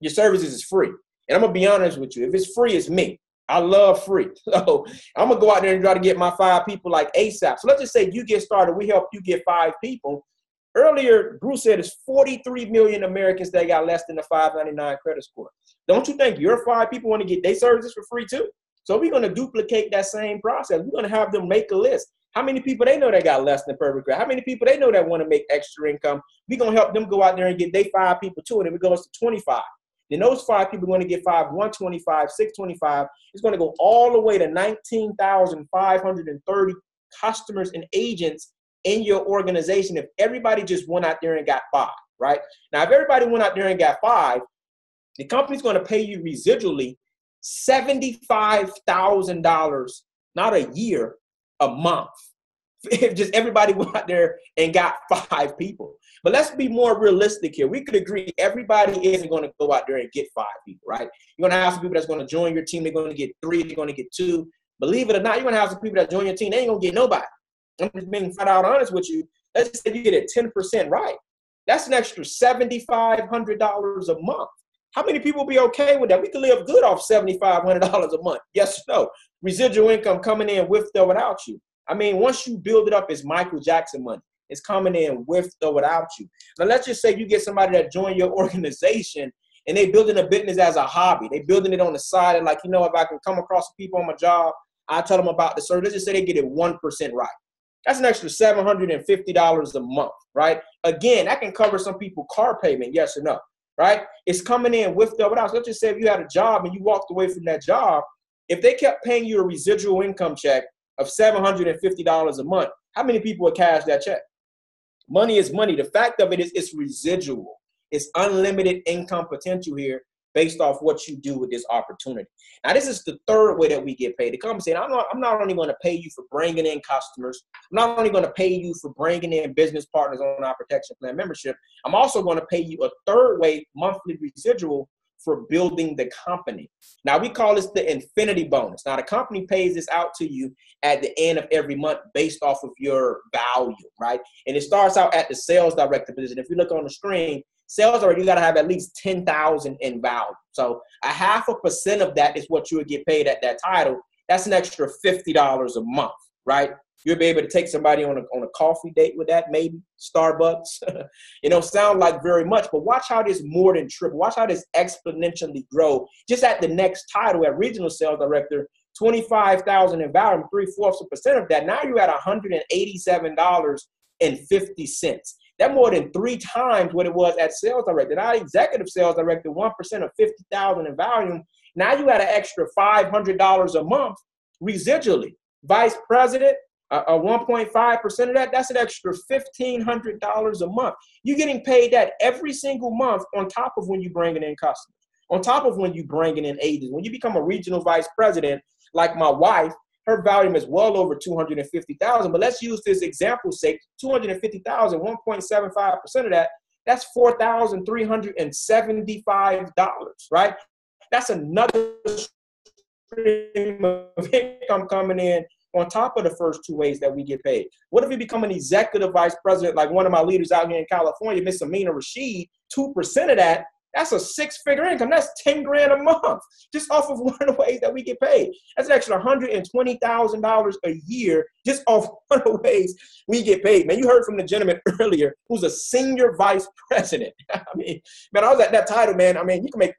your services is free. And I'm going to be honest with you. If it's free, it's me. I love free. So I'm going to go out there and try to get my 5 people like ASAP. So let's just say you get started. We help you get 5 people. Earlier, Bruce said it's 43 million Americans that got less than a 599 credit score. Don't you think your 5 people want to get their services for free too? So we're going to duplicate that same process. We're going to have them make a list. How many people they know that got less than perfect credit? How many people they know that want to make extra income? We're going to help them go out there and get their 5 people too. And then it goes to 25. Then those 5 people are going to get 5, 125, 625. It's going to go all the way to 19,530 customers and agents in your organization if everybody just went out there and got 5, right? Now, if everybody went out there and got 5, the company's going to pay you residually $75,000, not a year, a month. If just everybody went out there and got 5 people. But let's be more realistic here. We could agree everybody isn't going to go out there and get 5 people, right? You're going to have some people that's going to join your team. They're going to get 3. They're going to get 2. Believe it or not, you're going to have some people that join your team. They ain't going to get nobody. I'm just being flat out honest with you. Let's just say you get it 10% right. That's an extra $7,500 a month. How many people will be okay with that? We can live good off $7,500 a month. Yes or no? Residual income coming in with or without you. I mean, once you build it up, it's Michael Jackson money. It's coming in with or without you. Now, let's just say you get somebody that join your organization and they building a business as a hobby. They building it on the side and like, if I can come across people on my job, I tell them about the service. Let's just say they get it 1% right. That's an extra $750 a month, right? Again, that can cover some people's car payment, yes or no, right? It's coming in with or without. So let's just say if you had a job and you walked away from that job, if they kept paying you a residual income check of $750 a month, how many people would cash that check? Money is money. The fact of it is it's residual. It's unlimited income potential here based off what you do with this opportunity. Now, this is the third way that we get paid. The company saying, I'm not only going to pay you for bringing in customers. I'm not only going to pay you for bringing in business partners on our protection plan membership. I'm also going to pay you a third way monthly residual for building the company. Now, we call this the infinity bonus. Now, the company pays this out to you at the end of every month based off of your value, right? And it starts out at the sales director position. If you look on the screen, sales director, you got to have at least $10,000 in value. So 0.5% of that is what you would get paid at that title. That's an extra $50 a month, right? You'll be able to take somebody on a coffee date with that, maybe Starbucks. It don't sound like very much, but watch how this more than triple. Watch how this exponentially grow. Just at the next title at regional sales director, $25,000 in value, 0.75% of that. Now you're at $187.50. That more than 3 times what it was at sales director. Now executive sales director, 1% of $50,000 in volume. Now you got an extra $500 a month residually. Vice president, 1.5% of that, that's an extra $1,500 a month. You're getting paid that every single month on top of when you're bringing in customers, on top of when you're bringing in agents. When you become a regional vice president, like my wife, her volume is well over $250,000. But let's use this example's sake, $250,000, 1.75% of that, that's $4,375, right? That's another stream of income coming in on top of the first two ways that we get paid? What if you become an executive vice president, like one of my leaders out here in California, Miss Amina Rashid, 2% of that, that's a six-figure income. That's 10 grand a month just off of one of the ways that we get paid. That's an extra $120,000 a year just off one of the ways we get paid. Man, you heard from the gentleman earlier who's a senior vice president. I mean, man, I was at that title, man. I mean, you can make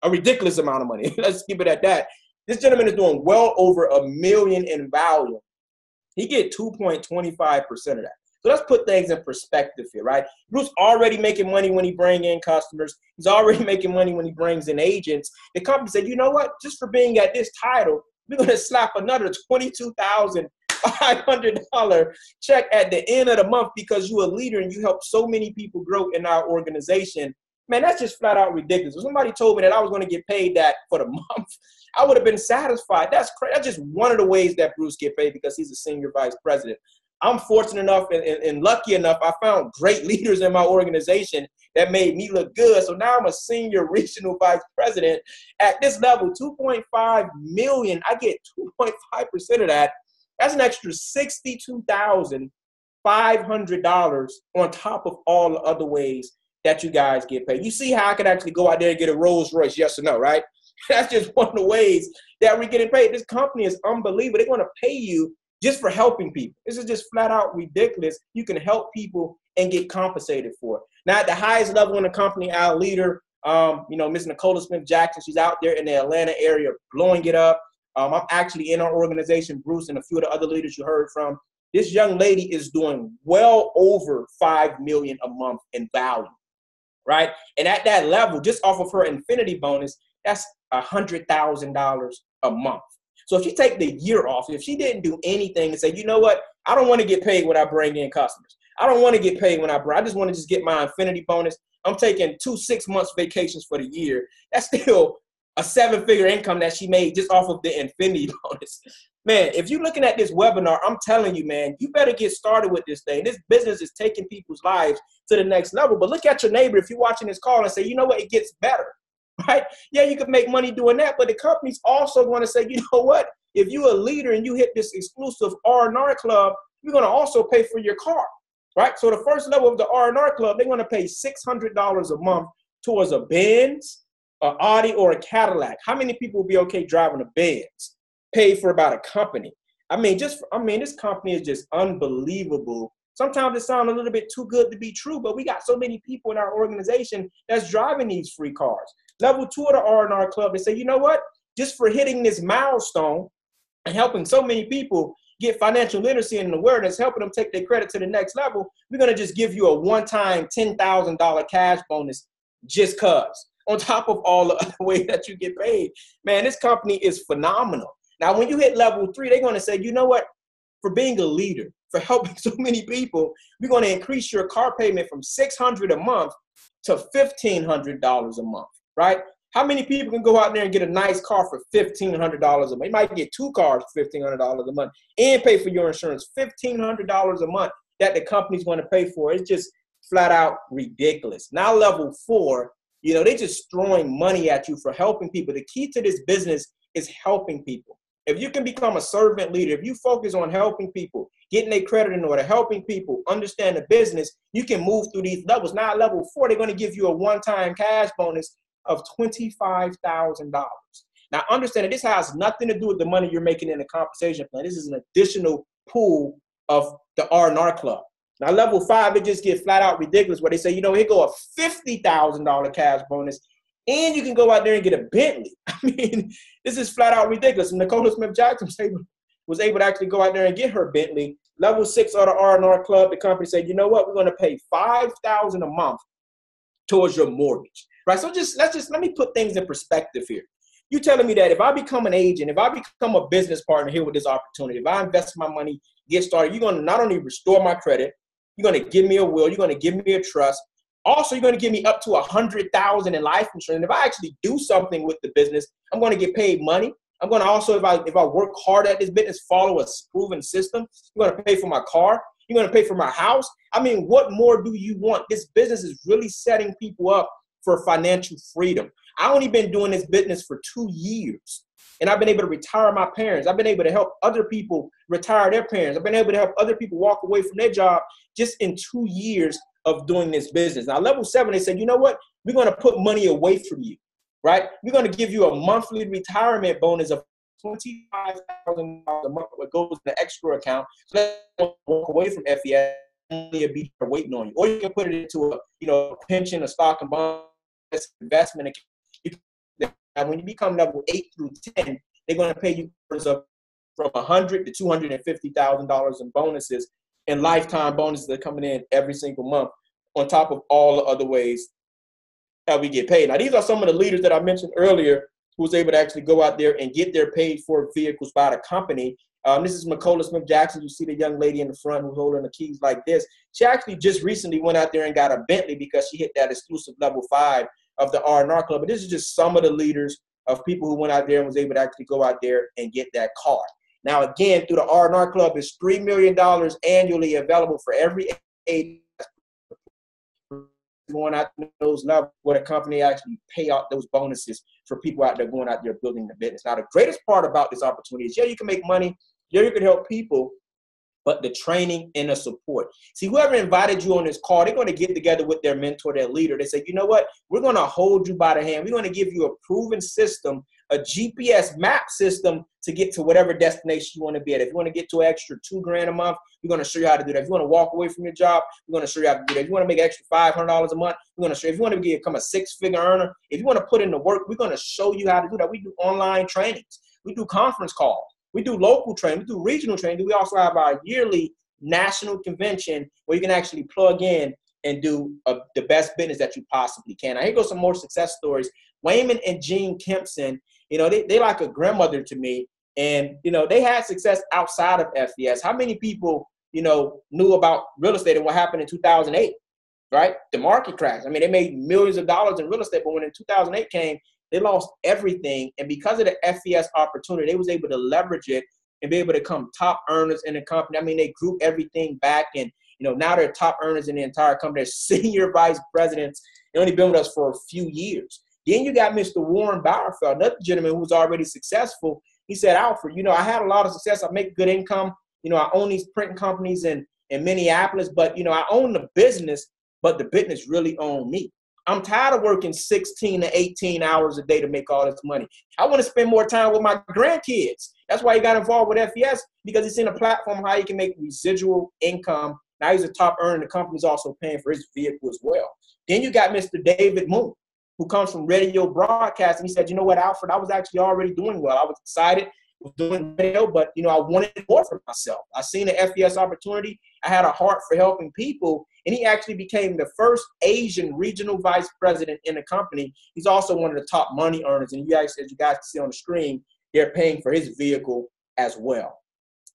a ridiculous amount of money. Let's keep it at that. This gentleman is doing well over $1 million in value. He get 2.25% of that. So let's put things in perspective here, right? Bruce already making money when he bring in customers. He's already making money when he brings in agents. The company said, you know what? Just for being at this title, we're going to slap another $22,500 check at the end of the month because you're a leader and you help so many people grow in our organization. Man, that's just flat out ridiculous. If somebody told me that I was going to get paid that for the month, I would have been satisfied. That's crazy. That's just one of the ways that Bruce get paid because he's a senior vice president. I'm fortunate enough and lucky enough, I found great leaders in my organization that made me look good. So now I'm a senior regional vice president at this level, 2.5 million. I get 2.5% of that. That's an extra $62,500 on top of all the other ways that you guys get paid. You see how I could actually go out there and get a Rolls Royce, yes or no, right? That's just one of the ways that we're getting paid. This company is unbelievable. They're going to pay you just for helping people. This is just flat out ridiculous. You can help people and get compensated for it. Now, at the highest level in the company, our leader, Ms. Nicola Smith-Jackson, she's out there in the Atlanta area blowing it up. I'm actually in our organization, Bruce, and a few of the other leaders you heard from. This young lady is doing well over $5 million a month in value, right? And at that level, just off of her infinity bonus, that's $100,000 a month. So if she take the year off, if she didn't do anything and say, you know what, I don't want to get paid when I bring in customers. I don't want to get paid when I just want to just get my infinity bonus. I'm taking 2 6-month vacations for the year. That's still a 7-figure income that she made just off of the infinity bonus. Man, if you're looking at this webinar, I'm telling you, man, you better get started with this thing. This business is taking people's lives to the next level. But look at your neighbor if you're watching this call and say, you know what, it gets better. Right? Yeah, you can make money doing that, but the company's also going to say, you know what? If you're a leader and you hit this exclusive R&R club, we're going to also pay for your car, right? So the first level of the R&R club, they're going to pay $600 a month towards a Benz, an Audi, or a Cadillac. How many people will be okay driving a Benz? Paid for about a company. This company is just unbelievable. Sometimes it sounds a little bit too good to be true, but we got so many people in our organization that's driving these free cars. Level 2 of the R&R club, they say, you know what? Just for hitting this milestone and helping so many people get financial literacy and awareness, helping them take their credit to the next level, we're going to just give you a one-time $10,000 cash bonus just cause, on top of all the other ways that you get paid. Man, this company is phenomenal. Now, when you hit level 3, they're going to say, you know what? For being a leader, for helping so many people, we're going to increase your car payment from $600 a month to $1,500 a month, right? How many people can go out there and get a nice car for $1,500 a month? You might get 2 cars for $1,500 a month and pay for your insurance, $1,500 a month that the company's going to pay for. It's just flat out ridiculous. Now, level 4, they're just throwing money at you for helping people. The key to this business is helping people. If you can become a servant leader, if you focus on helping people, getting their credit in order, helping people understand the business, you can move through these levels. Now, at level 4, they're going to give you a one-time cash bonus of $25,000. Now, understand that this has nothing to do with the money you're making in the compensation plan. This is an additional pool of the R&R club. Now, level 5, it just gets flat out ridiculous where they say, here go a $50,000 cash bonus. And you can go out there and get a Bentley. This is flat out ridiculous. And Nicola Smith-Jackson was able to actually go out there and get her Bentley. Level 6 of the R&R club, the company said, you know what? We're going to pay $5,000 a month towards your mortgage, right? So let me put things in perspective here. You're telling me that if I become an agent, if I become a business partner here with this opportunity, if I invest my money, get started, you're going to not only restore my credit, you're going to give me a will, you're going to give me a trust. Also, you're going to give me up to $100,000 in life insurance. And if I actually do something with the business, I'm going to get paid money. I'm going to also, if I work hard at this business, follow a proven system, you're going to pay for my car. You're going to pay for my house. What more do you want? This business is really setting people up for financial freedom. I've only been doing this business for 2 years. And I've been able to retire my parents. I've been able to help other people retire their parents. I've been able to help other people walk away from their job just in 2 years of doing this business. Now, level 7, they said, you know what? We're going to put money away from you, right? We're going to give you a monthly retirement bonus of $25,000 a month that goes in the extra account. So that walk away from FES, money will be waiting on you. Or you can put it into a pension, a stock and bond investment account. And when you become level 8 through 10, they're going to pay you from $100,000 to $250,000 in bonuses, and lifetime bonuses that are coming in every single month, on top of all the other ways that we get paid. Now, these are some of the leaders that I mentioned earlier who was able to actually go out there and get their paid for vehicles by the company. This is Macola Smith Jackson. You see the young lady in the front who's holding the keys like this. She actually just recently went out there and got a Bentley because she hit that exclusive level 5 of the R&R Club. But this is just some of the leaders of people who went out there and was able to actually go out there and get that car. Now, again, through the R&R Club, it's $3 million annually available for every agent going out to those levels where the company actually pay out those bonuses for people out there going out there building the business. Now, the greatest part about this opportunity is, yeah, you can make money, yeah, you can help people, but the training and the support. See, whoever invited you on this call, they're going to get together with their mentor, their leader. They say, you know what? We're going to hold you by the hand. We're going to give you a proven system, a GPS map system to get to whatever destination you want to be at. If you want to get to an extra $2,000 a month, we're going to show you how to do that. If you want to walk away from your job, we're going to show you how to do that. If you want to make extra $500 a month, we're going to show you. If you want to become a 6-figure earner, if you want to put in the work, we're going to show you how to do that. We do online trainings. We do conference calls. We do local training. We do regional training. We also have our yearly national convention where you can actually plug in and do the best business that you possibly can. Now, here goes some more success stories. Wayman and Jean Kempson, they like a grandmother to me. And, they had success outside of FES. How many people, knew about real estate and what happened in 2008, right? The market crash. I mean, they made millions of dollars in real estate, but when in 2008 came, they lost everything. And because of the FES opportunity, they was able to leverage it and be able to become top earners in the company. I mean, they grew everything back, and, now they're top earners in the entire company. They're senior vice presidents. They only been with us for a few years. Then you got Mr. Warren Bauerfeld, another gentleman who was already successful. He said, Alfred, I had a lot of success. I make good income. I own these printing companies in Minneapolis, but, I own the business, but the business really owned me. I'm tired of working 16 to 18 hours a day to make all this money. I want to spend more time with my grandkids. That's why he got involved with FES, because it's in a platform how you can make residual income. Now he's a top earner. The company's also paying for his vehicle as well. Then you got Mr. David Moon, who comes from radio broadcasting. He said, you know what, Alfred, I was actually already doing well. I was excited with doing radio, but, I wanted more for myself. I seen the FES opportunity. I had a heart for helping people. And he actually became the first Asian regional vice president in the company. He's also one of the top money earners. And as you guys can see on the screen, they're paying for his vehicle as well.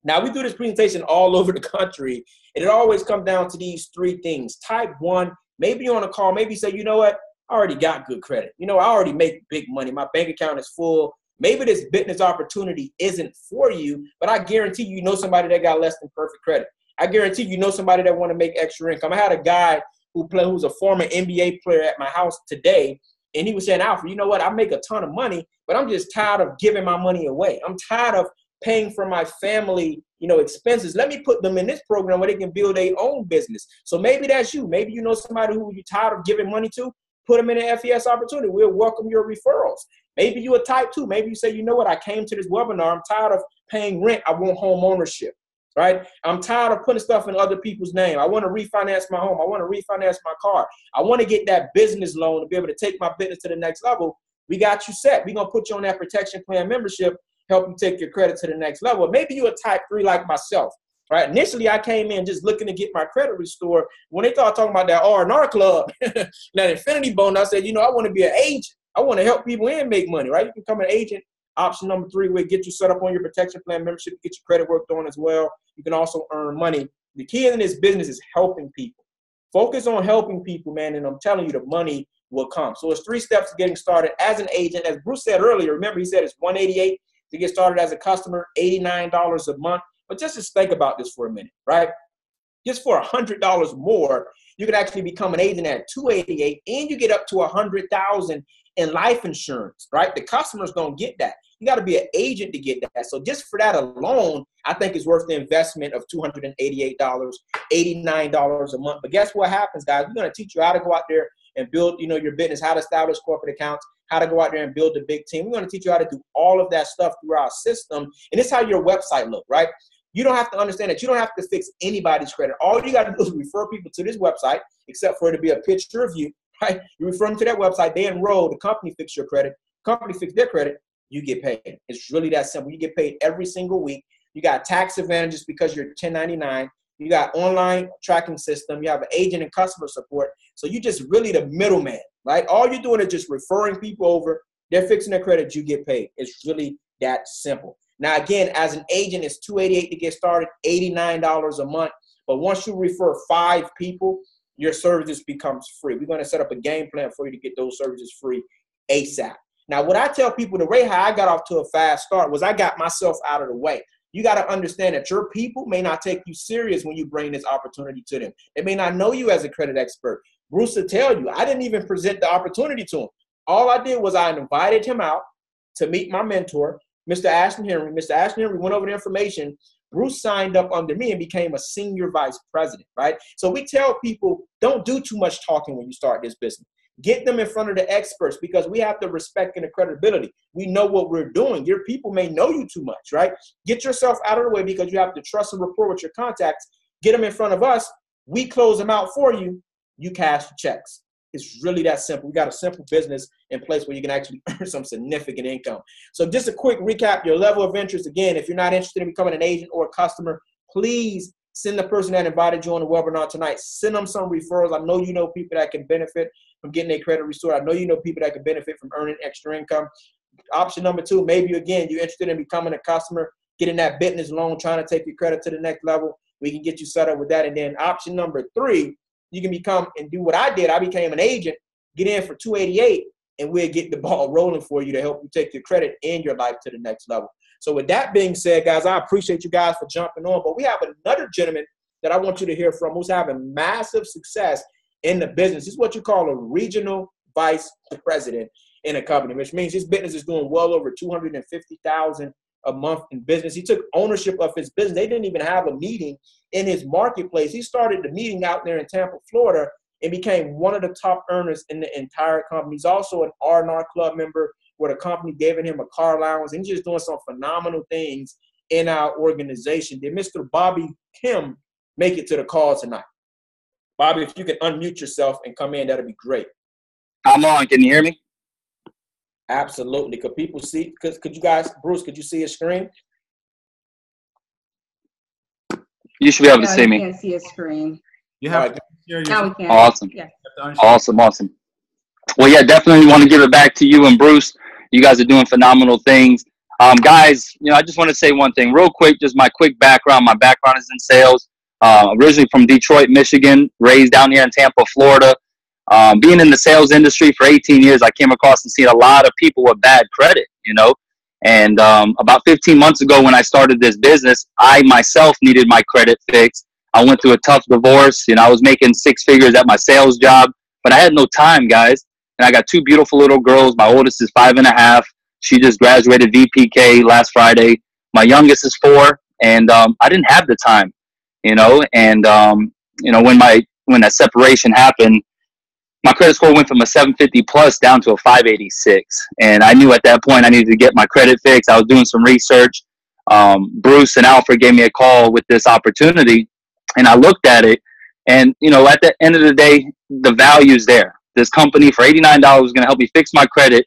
Now, we do this presentation all over the country, and it always comes down to these 3 things. Type 1, maybe you're on a call, maybe you say, you know what, I already got good credit. I already make big money. My bank account is full. Maybe this business opportunity isn't for you, but I guarantee you know somebody that got less than perfect credit. I guarantee you know somebody that want to make extra income. I had a guy who's a former NBA player at my house today, and he was saying, Alfred, you know what? I make a ton of money, but I'm just tired of giving my money away. I'm tired of paying for my family, expenses. Let me put them in this program where they can build their own business. So maybe that's you. Maybe you know somebody who you're tired of giving money to. Put them in an FES opportunity. We'll welcome your referrals. Maybe you're a type 2. Maybe you say, you know what? I came to this webinar. I'm tired of paying rent. I want home ownership. Right? I'm tired of putting stuff in other people's name. I want to refinance my home. I want to refinance my car. I want to get that business loan to be able to take my business to the next level. We got you set. We're going to put you on that protection plan membership, help you take your credit to the next level. Maybe you're a type 3 like myself. Right? Initially, I came in just looking to get my credit restored. When they started talking about that R&R Club, that infinity bonus, I said, I want to be an agent. I want to help people and make money. Right? You can become an agent. Option number 3 will get you set up on your protection plan membership, get your credit work done as well. You can also earn money. The key in this business is helping people. Focus on helping people, man, and I'm telling you, the money will come. So it's 3 steps to getting started as an agent. As Bruce said earlier, remember he said it's $188 to get started as a customer, $89 a month. But just think about this for a minute, right? Just for $100 more, you can actually become an agent at $288, and you get up to $100,000 in life insurance, right? The customers don't get that. You got to be an agent to get that. So just for that alone, I think it's worth the investment of $288, $89 a month. But guess what happens, guys? We're going to teach you how to go out there and build, your business, how to establish corporate accounts, how to go out there and build a big team. We're going to teach you how to do all of that stuff through our system. And this is how your website look, right? You don't have to understand that. You don't have to fix anybody's credit. All you got to do is refer people to this website, except for it to be a picture of you, right? You refer them to that website, they enroll, the company fix your credit, company fix their credit, you get paid. It's really that simple. You get paid every single week. You got tax advantages because you're 1099. You got online tracking system. You have an agent and customer support. So you just really the middleman, right? All you're doing is just referring people over. They're fixing their credit. You get paid. It's really that simple. Now, again, as an agent, it's $288 to get started, $89 a month. But once you refer 5 people, your services becomes free. We're going to set up a game plan for you to get those services free ASAP. Now, what I tell people, the way how I got off to a fast start was I got myself out of the way. You got to understand that your people may not take you serious when you bring this opportunity to them. They may not know you as a credit expert. Bruce will tell you, I didn't even present the opportunity to him. All I did was I invited him out to meet my mentor, Mr. Ashton Henry. Mr. Ashton Henry went over the information. Bruce signed up under me and became a senior vice president, right? So we tell people, don't do too much talking when you start this business. Get them in front of the experts because we have the respect and the credibility. We know what we're doing. Your people may know you too much, right? Get yourself out of the way because you have to trust and rapport with your contacts. Get them in front of us. We close them out for you. You cash the checks. It's really that simple. We got a simple business in place where you can actually earn some significant income. So just a quick recap, your level of interest. Again, if you're not interested in becoming an agent or a customer, please send the person that invited you on the webinar tonight. Send them some referrals. I know you know people that can benefit from getting their credit restored. I know you know people that can benefit from earning extra income. Option number 2, maybe, again, you're interested in becoming a customer, getting that business loan, trying to take your credit to the next level. We can get you set up with that. And then option number 3, you can become and do what I did. I became an agent, get in for $288, and we'll get the ball rolling for you to help you take your credit and your life to the next level. So with that being said, guys, I appreciate you guys for jumping on. But we have another gentleman that I want you to hear from who's having massive success in the business. This is what you call a regional vice president in a company, which means his business is doing well over $250,000 a month in business. He took ownership of his business. They didn't even have a meeting in his marketplace. He started the meeting out there in Tampa, Florida, and became one of the top earners in the entire company. He's also an R&R club member where the company gave him a car allowance. And he's just doing some phenomenal things in our organization. Did Mr. Bobby Kim make it to the call tonight? Bobby, if you can unmute yourself and come in, that'd be great. I'm on. Can you hear me? Absolutely. Could people see? Could you guys, Bruce, could you see his screen? You should be able to see me. I can't see his screen. You have to share Now your we can. Awesome. Yeah. Awesome. Well, yeah, definitely want to give it back to you and Bruce. You guys are doing phenomenal things. Guys, I just want to say one thing real quick, just my quick background. My background is in sales. Originally from Detroit, Michigan, raised down here in Tampa, Florida. Being in the sales industry for 18 years, I came across and seen a lot of people with bad credit, And about 15 months ago when I started this business, I myself needed my credit fixed. I went through a tough divorce. I was making 6 figures at my sales job, but I had no time, guys. And I got 2 beautiful little girls. My oldest is 5.5. She just graduated VPK last Friday. My youngest is 4, and I didn't have the time, And when that separation happened, my credit score went from a 750 plus down to a 586. And I knew at that point I needed to get my credit fixed. I was doing some research. Bruce and Alfred gave me a call with this opportunity, and I looked at it. And, at the end of the day, the value's there. This company for $89 is going to help me fix my credit,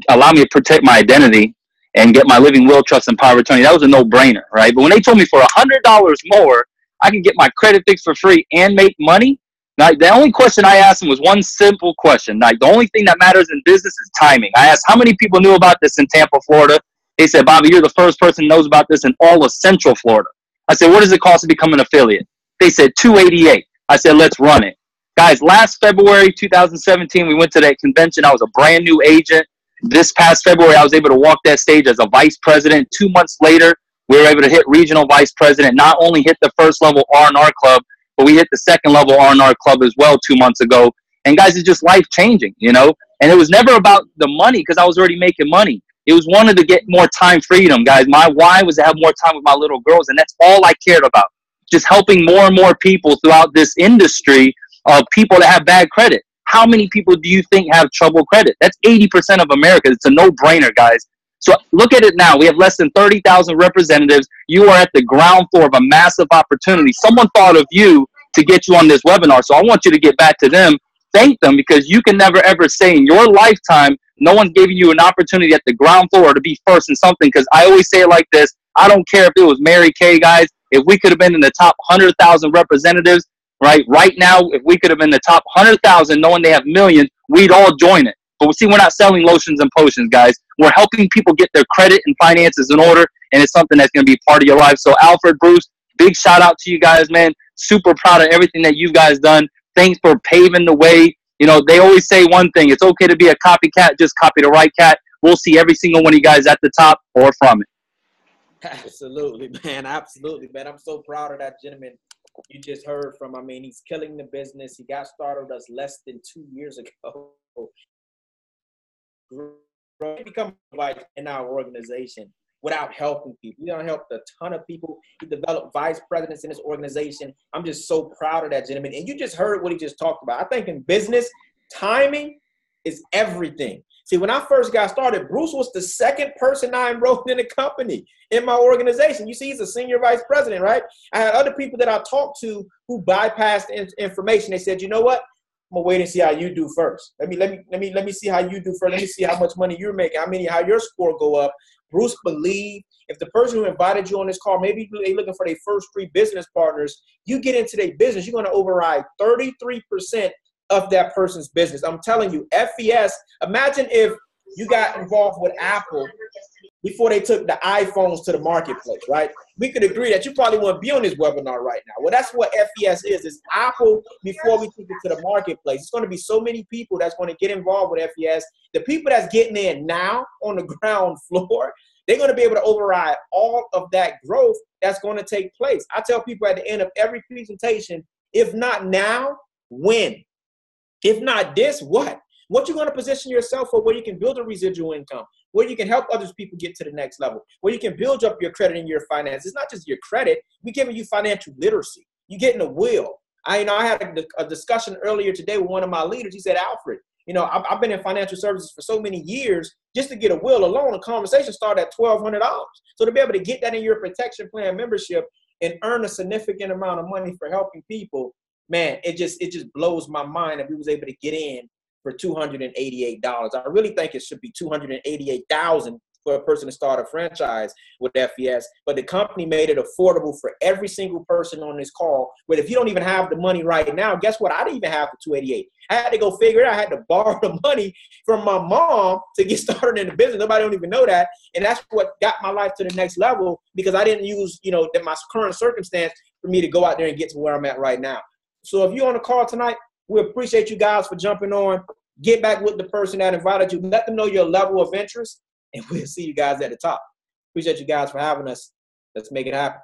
allow me to protect my identity, and get my living will, trust, and power of attorney. That was a no-brainer, right? But when they told me for $100 more, I can get my credit fixed for free and make money, now, the only question I asked them was one simple question. Like, the only thing that matters in business is timing. I asked how many people knew about this in Tampa, Florida. They said, Bobby, you're the first person who knows about this in all of Central Florida. I said, what does it cost to become an affiliate? They said $288. I said, let's run it. Guys, last February 2017, we went to that convention. I was a brand new agent. This past February, I was able to walk that stage as a vice president. 2 months later, we were able to hit regional vice president, not only hit the first level R&R club, but we hit the second level R&R club as well 2 months ago. And guys, it's just life changing, And it was never about the money because I was already making money. It was wanted to get more time freedom, guys. My why was to have more time with my little girls, and that's all I cared about. Just helping more and more people throughout this industry of people that have bad credit. How many people do you think have trouble credit? That's 80% of America. It's a no-brainer, guys. So look at it now. We have less than 30,000 representatives. You are at the ground floor of a massive opportunity. Someone thought of you to get you on this webinar. So I want you to get back to them. Thank them, because you can never ever say in your lifetime, no one's giving you an opportunity at the ground floor to be first in something. Because I always say it like this. I don't care if it was Mary Kay, guys. If we could have been in the top 100,000 representatives, right now, if we could have been the top 100,000, knowing they have millions, we'd all join it. But see, we're not selling lotions and potions, guys. We're helping people get their credit and finances in order, and it's something that's going to be part of your life. So Alfred, Bruce, big shout out to you guys, man. Super proud of everything that you guys done. Thanks for paving the way. You know, they always say one thing. It's okay to be a copycat. Just copy the right cat. We'll see every single one of you guys at the top or from it. Absolutely, man. Absolutely, man. I'm so proud of that gentleman you just heard from. I mean, he's killing the business. He got started with us less than 2 years ago. Become in our organization without helping people. He done helped a ton of people. He developed vice presidents in his organization. I'm just so proud of that gentleman. And you just heard what he just talked about. I think in business, timing is everything. See, when I first got started, Bruce was the second person I enrolled in the company, in my organization. You see, he's a senior vice president, right? I had other people that I talked to who bypassed information. They said, you know what? I'm gonna wait and see how you do first. Let me see how you do first. Let me see how much money you're making, how your score go up. Bruce believed if the person who invited you on this call, maybe they're looking for their first 3 business partners, you get into their business, you're gonna override 33% of that person's business. I'm telling you, FES, imagine if you got involved with Apple before they took the iPhones to the marketplace, right? We could agree that you probably wouldn't be on this webinar right now. Well, that's what FES is Apple before we took it to the marketplace. It's going to be so many people that's going to get involved with FES. The people that's getting in now on the ground floor, they're going to be able to override all of that growth that's going to take place. I tell people at the end of every presentation, if not now, when? If not this, what? What you're going to position yourself for, where you can build a residual income, where you can help other people get to the next level, where you can build up your credit and your finances. It's not just your credit. We're giving you financial literacy. You're getting a will. I had a discussion earlier today with one of my leaders. He said, Alfred, I've been in financial services for so many years. Just to get a will alone, a conversation started at $1,200. So to be able to get that in your protection plan membership and earn a significant amount of money for helping people, man, it just blows my mind that we was able to get in for $288. I really think it should be $288,000 for a person to start a franchise with FES. But the company made it affordable for every single person on this call. But if you don't even have the money right now, guess what? I didn't even have the $288. I had to go figure it out. I had to borrow the money from my mom to get started in the business. Nobody don't even know that. And that's what got my life to the next level, because I didn't use, my current circumstance for me to go out there and get to where I'm at right now. So if you're on the call tonight, we appreciate you guys for jumping on. Get back with the person that invited you. Let them know your level of interest, and we'll see you guys at the top. Appreciate you guys for having us. Let's make it happen.